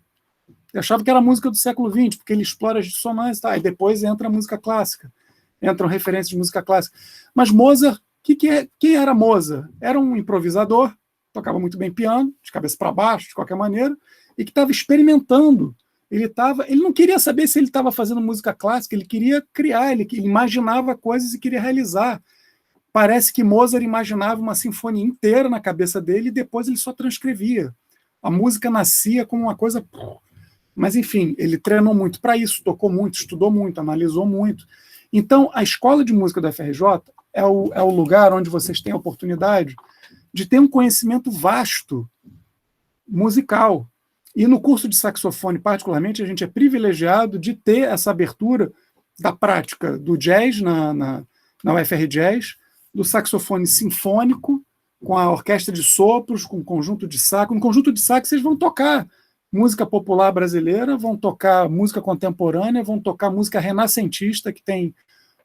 Eu achava que era música do século XX, porque ele explora as dissonâncias, tá? E depois entra a música clássica. Entram referências de música clássica. Mas Mozart, quem era Mozart? Era um improvisador, tocava muito bem piano, de cabeça para baixo, de qualquer maneira, e que estava experimentando. Ele não queria saber se ele estava fazendo música clássica, ele queria criar, ele imaginava coisas e queria realizar. Parece que Mozart imaginava uma sinfonia inteira na cabeça dele e depois ele só transcrevia. A música nascia como uma coisa... Mas, enfim, ele treinou muito para isso, tocou muito, estudou muito, analisou muito. Então, a Escola de Música da FRJ é o lugar onde vocês têm a oportunidade de ter um conhecimento vasto musical. E no curso de saxofone, particularmente, a gente é privilegiado de ter essa abertura da prática do jazz na UFR Jazz, do saxofone sinfônico, com a orquestra de sopros, com o conjunto de sax. No conjunto de sax, vocês vão tocar música popular brasileira, vão tocar música contemporânea, vão tocar música renascentista, que tem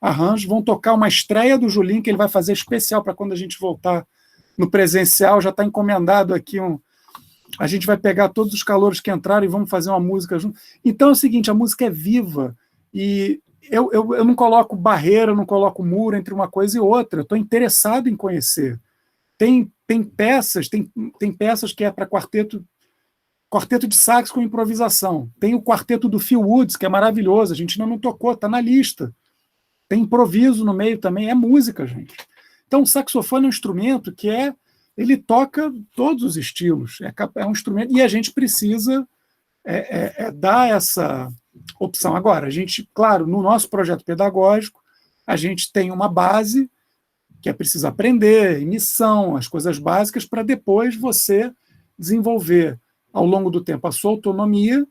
arranjo, vão tocar uma estreia do Julinho, que ele vai fazer especial para quando a gente voltar no presencial, já está encomendado aqui a gente vai pegar todos os calouros que entraram e vamos fazer uma música junto. Então é o seguinte, a música é viva, e eu não coloco barreira, não coloco muro entre uma coisa e outra, eu estou interessado em conhecer. Tem peças que é para quarteto quarteto de sax com improvisação. Tem o quarteto do Phil Woods, que é maravilhoso, a gente ainda não tocou, está na lista. Tem improviso no meio também, é música, gente. Então, o saxofone é um instrumento que ele toca todos os estilos, é um instrumento, e a gente precisa dar essa opção. Agora, a gente, claro, no nosso projeto pedagógico, a gente tem uma base que é preciso aprender, emissão, as coisas básicas, para depois você desenvolver, ao longo do tempo, a sua autonomia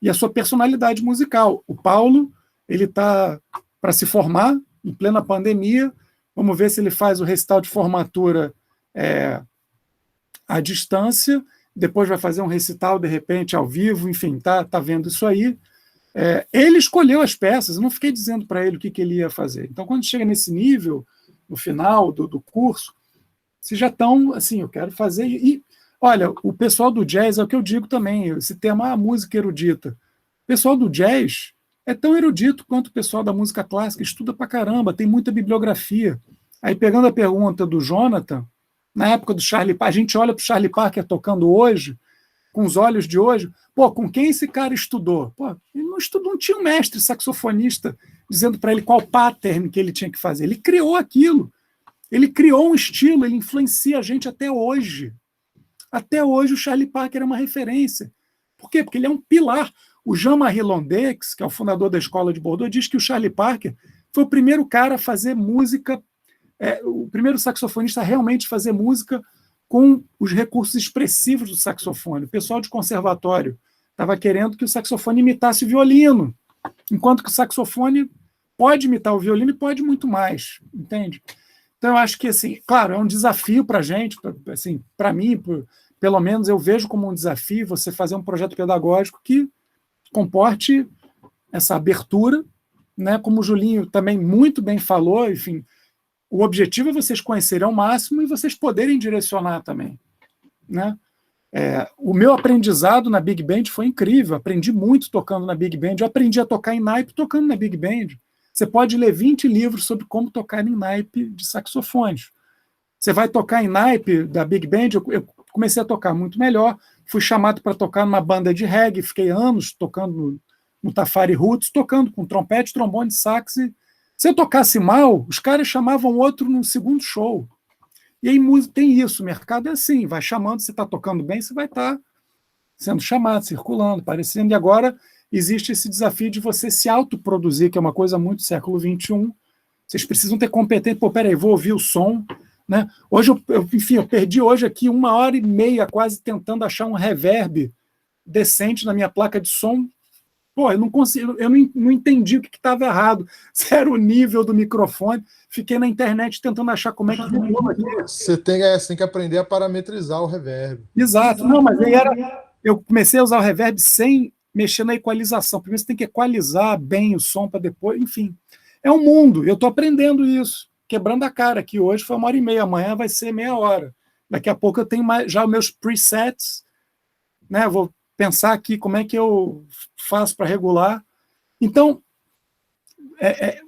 e a sua personalidade musical. O Paulo, ele está para se formar, em plena pandemia, vamos ver se ele faz o recital de formatura à distância, depois vai fazer um recital, de repente, ao vivo, enfim, tá vendo isso aí. Ele escolheu as peças, eu não fiquei dizendo para ele o que ele ia fazer. Então, quando chega nesse nível, no final do curso, vocês já estão, assim, eu quero fazer... E, olha, o pessoal do jazz, é o que eu digo também, esse tema, a música erudita. O pessoal do jazz é tão erudito quanto o pessoal da música clássica, estuda pra caramba, tem muita bibliografia. Aí, pegando a pergunta do Jonathan, na época do Charlie Parker, a gente olha para o Charlie Parker tocando hoje, com os olhos de hoje, pô, com quem esse cara estudou? Pô, ele não estudou, não tinha um mestre saxofonista dizendo para ele qual pattern que ele tinha que fazer. Ele criou aquilo. Ele criou um estilo, ele influencia a gente até hoje. Até hoje o Charlie Parker é uma referência. Por quê? Porque ele é um pilar. O Jean-Marie Londex, que é o fundador da Escola de Bordeaux, diz que o Charlie Parker foi o primeiro cara a fazer música, o primeiro saxofonista a realmente fazer música com os recursos expressivos do saxofone. O pessoal de conservatório estava querendo que o saxofone imitasse o violino, enquanto que o saxofone pode imitar o violino e pode muito mais, entende? Então, eu acho que, assim, claro, é um desafio para a gente, assim, para mim, pelo menos eu vejo como um desafio você fazer um projeto pedagógico que comporte essa abertura, né? Como o Julinho também muito bem falou, enfim, o objetivo é vocês conhecerem ao máximo e vocês poderem direcionar também, né? O meu aprendizado na Big Band foi incrível, aprendi muito tocando na Big Band, eu aprendi a tocar em naipe tocando na Big Band. Você pode ler 20 livros sobre como tocar em naipe de saxofones. Você vai tocar em naipe da Big Band, eu comecei a tocar muito melhor, fui chamado para tocar numa banda de reggae, fiquei anos tocando no Tafari Roots, tocando com trompete, trombone, sax. Se eu tocasse mal, os caras chamavam outro no segundo show. E aí tem isso, o mercado é assim, vai chamando, você está tocando bem, você vai estar sendo chamado, circulando, aparecendo. E agora existe esse desafio de você se autoproduzir, que é uma coisa muito século XXI. Vocês precisam ter competência. Pô, peraí, vou ouvir o som. Né? Hoje, eu perdi hoje aqui 1h30 quase tentando achar um reverb decente na minha placa de som. Pô, eu não consigo, eu não entendi o que estava errado. Se era o nível do microfone. Fiquei na internet tentando achar como é que ficou aqui. Você tem que aprender a parametrizar o reverb. Exato. Não, mas aí eu comecei a usar o reverb sem mexer na equalização. Primeiro você tem que equalizar bem o som para depois, enfim. É um mundo, eu estou aprendendo isso, quebrando a cara, que hoje foi 1h30, amanhã vai ser meia hora. Daqui a pouco eu tenho já os meus presets, né? Vou pensar aqui como é que eu faço para regular. Então,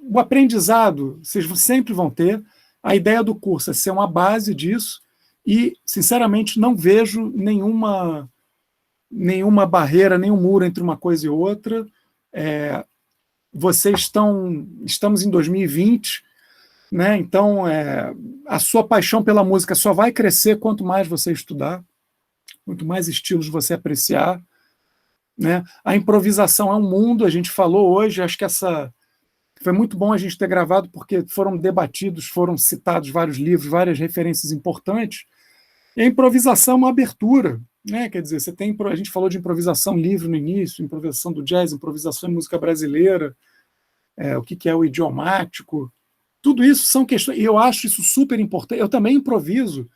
o aprendizado, vocês sempre vão ter, a ideia do curso é ser uma base disso, e, sinceramente, não vejo nenhuma barreira, nenhum muro entre uma coisa e outra. Estamos em 2020, né? Então a sua paixão pela música só vai crescer quanto mais você estudar, quanto mais estilos você apreciar, né? A improvisação é um mundo, a gente falou hoje, acho que foi muito bom a gente ter gravado, porque foram debatidos, foram citados vários livros, várias referências importantes, e a improvisação é uma abertura, né? Quer dizer, a gente falou de improvisação livre no início, improvisação do jazz, improvisação em música brasileira, o que é o idiomático, tudo isso são questões, e eu acho isso super importante. Eu também improviso,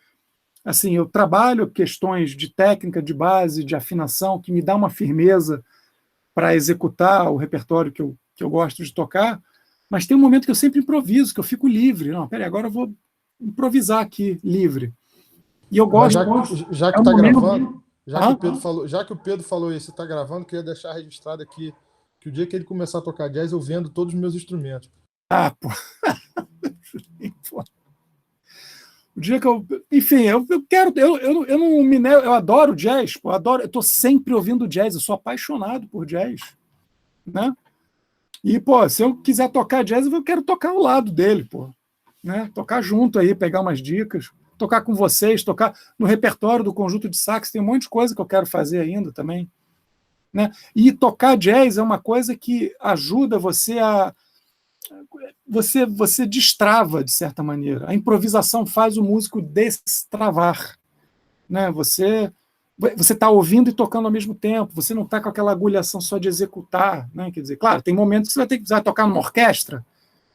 assim, eu trabalho questões de técnica, de base, de afinação, que me dá uma firmeza para executar o repertório que eu gosto de tocar, mas tem um momento que eu sempre improviso, que eu fico livre. Não, peraí, agora eu vou improvisar aqui, livre. E eu gosto... Já que está gravando, já que o Pedro falou isso, está gravando, queria deixar registrado aqui que o dia que ele começar a tocar jazz, eu vendo todos os meus instrumentos. Ah, pô. O dia que eu... Enfim, eu quero... Eu não me nego, eu adoro jazz, pô, eu tô sempre ouvindo jazz, eu sou apaixonado por jazz, né? E, pô, se eu quiser tocar jazz, eu quero tocar ao lado dele, pô, né? Tocar junto aí, pegar umas dicas, tocar com vocês, tocar no repertório do conjunto de sax, tem um monte de coisa que eu quero fazer ainda também, né? E tocar jazz é uma coisa que ajuda você a... Você destrava, de certa maneira. A improvisação faz o músico destravar, né? Você está ouvindo e tocando ao mesmo tempo, você não está com aquela agulhação só de executar, né? Quer dizer, claro, tem momentos que você vai tocar numa orquestra,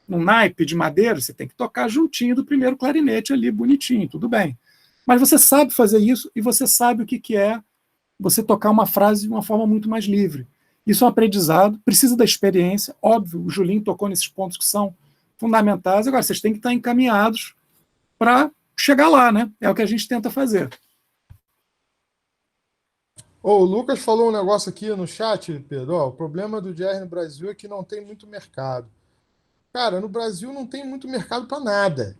num naipe de madeira, você tem que tocar juntinho do primeiro clarinete ali, bonitinho, tudo bem. Mas você sabe fazer isso e você sabe o que é você tocar uma frase de uma forma muito mais livre. Isso é um aprendizado, precisa da experiência, óbvio, o Julinho tocou nesses pontos que são fundamentais, agora vocês têm que estar encaminhados para chegar lá, né? É o que a gente tenta fazer. O Lucas falou um negócio aqui no chat, Pedro. Ó, o problema do jazz no Brasil é que não tem muito mercado. Cara, no Brasil não tem muito mercado para nada,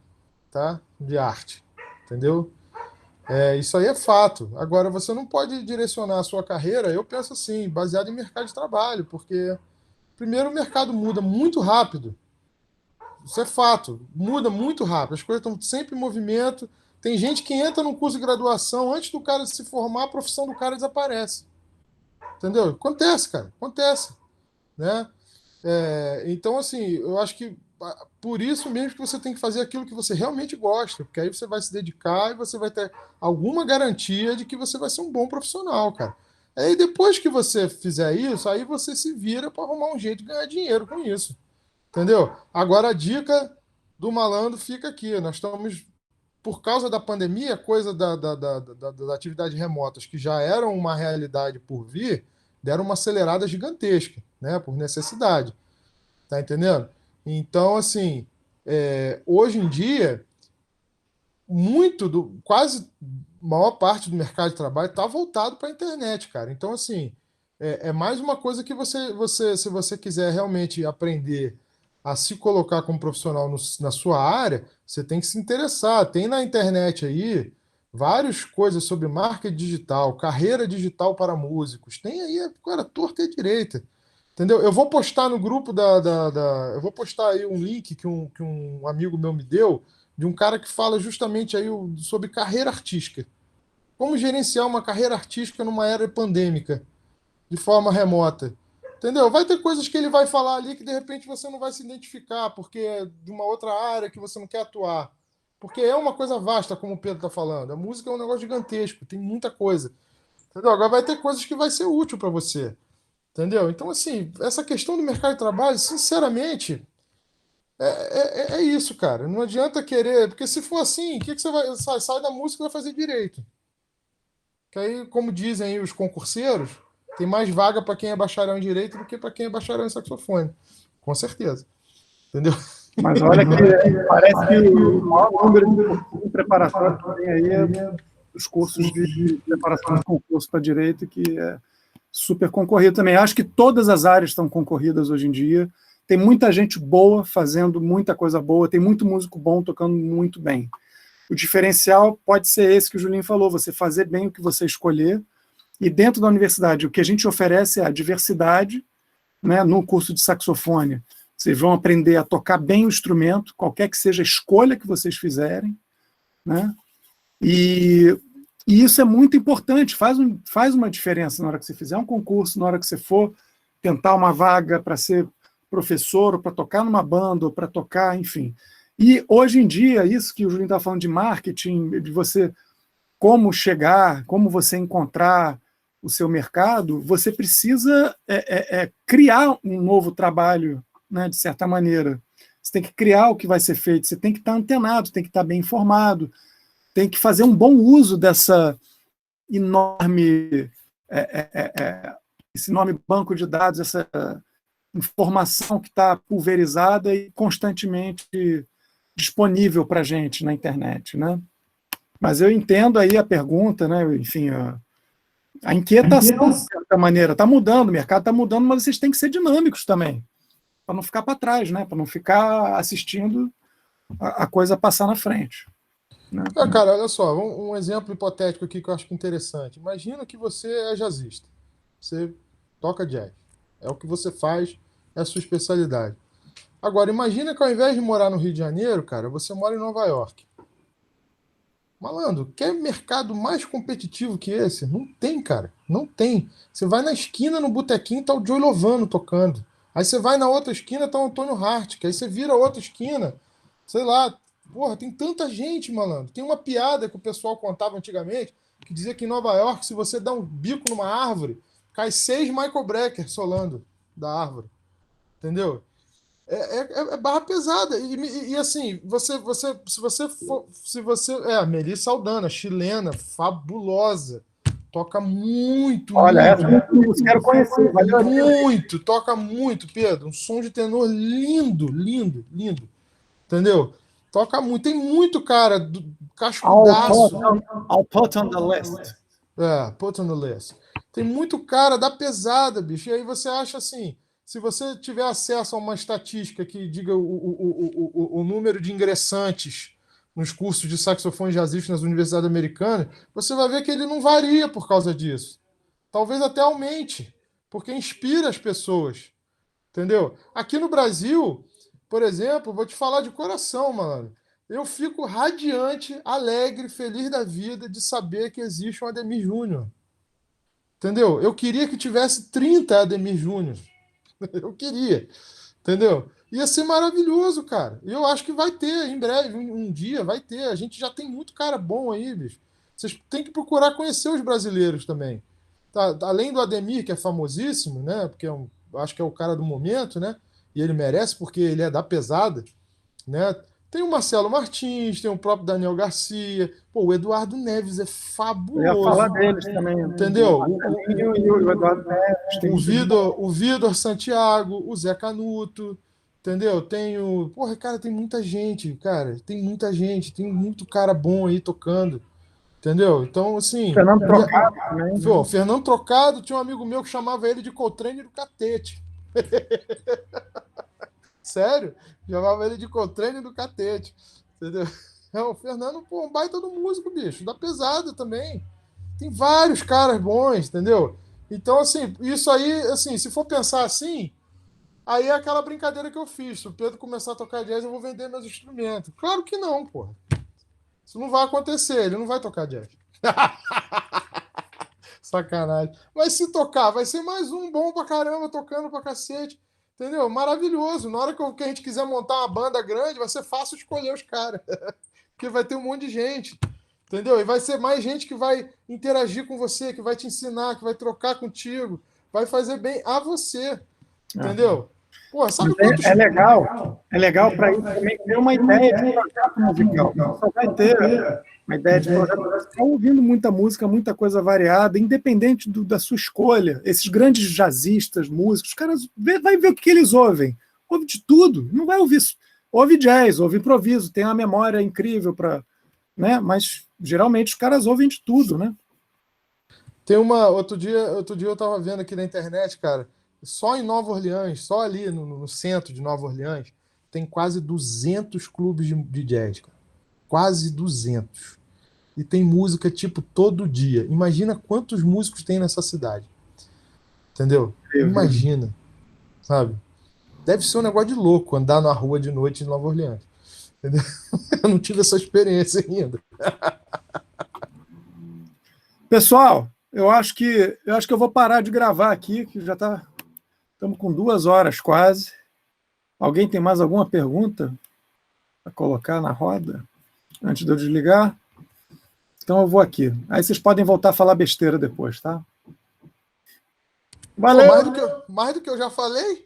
tá? De arte, entendeu? Isso aí é fato. Agora, você não pode direcionar a sua carreira, eu penso assim, baseado em mercado de trabalho, porque, primeiro, o mercado muda muito rápido. Isso é fato. Muda muito rápido. As coisas estão sempre em movimento. Tem gente que entra no curso de graduação, antes do cara se formar, a profissão do cara desaparece. Entendeu? Acontece, cara. Acontece. Né? Então, assim, eu acho que por isso mesmo que você tem que fazer aquilo que você realmente gosta, porque aí você vai se dedicar e você vai ter alguma garantia de que você vai ser um bom profissional, cara. Aí depois que você fizer isso, aí você se vira para arrumar um jeito de ganhar dinheiro com isso. Entendeu? Agora a dica do malandro fica aqui. Nós estamos, por causa da pandemia, coisa da atividade remotas, que já eram uma realidade por vir, deram uma acelerada gigantesca, né? Por necessidade. Tá entendendo? Então, assim, hoje em dia, quase maior parte do mercado de trabalho está voltado para a internet, cara. Então, assim, é mais uma coisa que se você quiser realmente aprender a se colocar como profissional na sua área, você tem que se interessar. Tem na internet aí várias coisas sobre marketing digital, carreira digital para músicos. Tem aí, cara, torta e direita. Entendeu? Eu vou postar no grupo eu vou postar aí um link que um amigo meu me deu, de um cara que fala justamente aí sobre carreira artística. Como gerenciar uma carreira artística numa era pandêmica, de forma remota. Entendeu? Vai ter coisas que ele vai falar ali que de repente você não vai se identificar, porque é de uma outra área que você não quer atuar. Porque é uma coisa vasta, como o Pedro está falando. A música é um negócio gigantesco, tem muita coisa. Entendeu? Agora vai ter coisas que vai ser útil para você. Entendeu? Então, assim, essa questão do mercado de trabalho, sinceramente, é isso, cara. Não adianta querer, porque se for assim, o que você vai. Sai da música e vai fazer direito. Que aí, como dizem aí os concurseiros, tem mais vaga para quem é bacharel em direito do que para quem é bacharel em saxofone. Com certeza. Entendeu? Mas olha que parece que o maior número de preparatório que tem aí é os cursos de preparação de concurso para direito, que é super concorrido também. Acho que todas as áreas estão concorridas hoje em dia. Tem muita gente boa fazendo muita coisa boa, tem muito músico bom tocando muito bem. O diferencial pode ser esse que o Julinho falou, você fazer bem o que você escolher. E dentro da universidade, o que a gente oferece é a diversidade, né, no curso de saxofone. Vocês vão aprender a tocar bem o instrumento, qualquer que seja a escolha que vocês fizerem, né? E isso é muito importante, faz uma diferença na hora que você fizer um concurso, na hora que você for tentar uma vaga para ser professor, ou para tocar numa banda, ou para tocar, enfim. E hoje em dia, isso que o Julinho estava falando de marketing, de você, como chegar, como você encontrar o seu mercado, você precisa criar um novo trabalho, né, de certa maneira. Você tem que criar o que vai ser feito, você tem que estar antenado, tem que estar bem informado, tem que fazer um bom uso dessa enorme, esse enorme banco de dados, essa informação que está pulverizada e constantemente disponível para a gente na internet, né? Mas eu entendo aí a pergunta, né? Enfim, a inquietação, de certa maneira, está mudando, o mercado está mudando, mas vocês têm que ser dinâmicos também, para não ficar para trás, né? Para não ficar assistindo a coisa passar na frente. né? Cara, olha só, um exemplo hipotético aqui que eu acho que é interessante. Imagina que você é jazzista, você toca jazz, é o que você faz, é a sua especialidade. Agora, imagina que ao invés de morar no Rio de Janeiro, cara, você mora em Nova York. Malandro, quer mercado mais competitivo que esse? Não tem, cara. Não tem. Você vai na esquina, no botequinho, tá o Joey Lovano tocando. Aí você vai na outra esquina, tá o Antônio Hartke. Aí você vira a outra esquina, sei lá. Porra, tem tanta gente, malandro. Tem uma piada que o pessoal contava antigamente, que dizia que em Nova York, se você dá um bico numa árvore, cai 6 Michael Brecker solando da árvore. Entendeu? É barra pesada. E, assim, se você for. Se você. A Melissa Aldana, chilena, fabulosa. Toca muito, Olha, essa muito, eu quero conhecer. Valeu a pena. muito, toca muito, Pedro. Um som de tenor lindo, lindo, lindo. Entendeu? Toca muito. Tem muito cara cascudaço. I'll put on the list. Put on the list. Tem muito cara da pesada, bicho. E aí você acha assim, se você tiver acesso a uma estatística que diga o número de ingressantes nos cursos de saxofone jazzista nas universidades americanas, você vai ver que ele não varia por causa disso. Talvez até aumente, porque inspira as pessoas. Entendeu? Aqui no Brasil, por exemplo, vou te falar de coração, mano. Eu fico radiante, alegre, feliz da vida de saber que existe um Ademir Júnior. Entendeu? Eu queria que tivesse 30 Ademir Júnior. Eu queria. Entendeu? Ia ser maravilhoso, cara. E eu acho que vai ter em breve, um dia vai ter. A gente já tem muito cara bom aí, bicho. Vocês têm que procurar conhecer os brasileiros também. Tá, além do Ademir, que é famosíssimo, né? Porque acho que é o cara do momento, né? E ele merece, porque ele é da pesada, né? Tem o Marcelo Martins, tem o próprio Daniel Garcia. Pô, o Eduardo Neves é Eu ia falar fabuloso. deles também. Entendeu? E o Eduardo Neves. O Vitor Santiago, o Zé Canuto, entendeu? Porra, cara, tem muita gente, cara. Tem muita gente, tem muito cara bom aí tocando. Entendeu? Então, assim. Fernando Trocado também. Pô, Fernando Trocado, tinha um amigo meu que chamava ele de Coltrane do Catete. Sério? Chamava ele de Coltrane do Catete. Entendeu? O Fernando, pô, um baita do músico, bicho. Da pesada também. Tem vários caras bons, entendeu? Então, assim, isso aí, assim, se for pensar assim, aí é aquela brincadeira que eu fiz. Se o Pedro começar a tocar jazz, eu vou vender meus instrumentos. Claro que não, porra. Isso não vai acontecer, ele não vai tocar jazz. Sacanagem. Mas se tocar, vai ser mais um bom pra caramba, tocando pra cacete. Entendeu? Maravilhoso. Na hora que a gente quiser montar uma banda grande, vai ser fácil escolher os caras. Porque vai ter um monte de gente. Entendeu? E vai ser mais gente que vai interagir com você, que vai te ensinar, que vai trocar contigo, vai fazer bem a você. Entendeu? Pô, sabe quantos... É legal para isso também ter uma ideia de projeto musical. Só vai ter uma ideia de projeto musical. Você está ouvindo muita música, muita coisa variada, independente da sua escolha. Esses grandes jazzistas, músicos, os caras vai ver o que eles ouvem. Ouve de tudo, não vai ouvir. Ouve jazz, ouve improviso, tem uma memória incrível para. Né? Mas geralmente os caras ouvem de tudo, né? Tem outro dia eu estava vendo aqui na internet, cara, só em Nova Orleans, só ali no centro de Nova Orleans, tem quase 200 clubes de jazz, cara. Quase 200. E tem música tipo todo dia. Imagina quantos músicos tem nessa cidade. Entendeu? Imagina, sabe? Deve ser um negócio de louco andar na rua de noite em Nova Orleans. Entendeu? Eu não tive essa experiência ainda. Pessoal, eu acho que eu vou parar de gravar aqui, que já estamos com 2 horas quase. Alguém tem mais alguma pergunta para colocar na roda antes de eu desligar? Então eu vou aqui. Aí vocês podem voltar a falar besteira depois, tá? Valeu! Pô, mais do que eu já falei?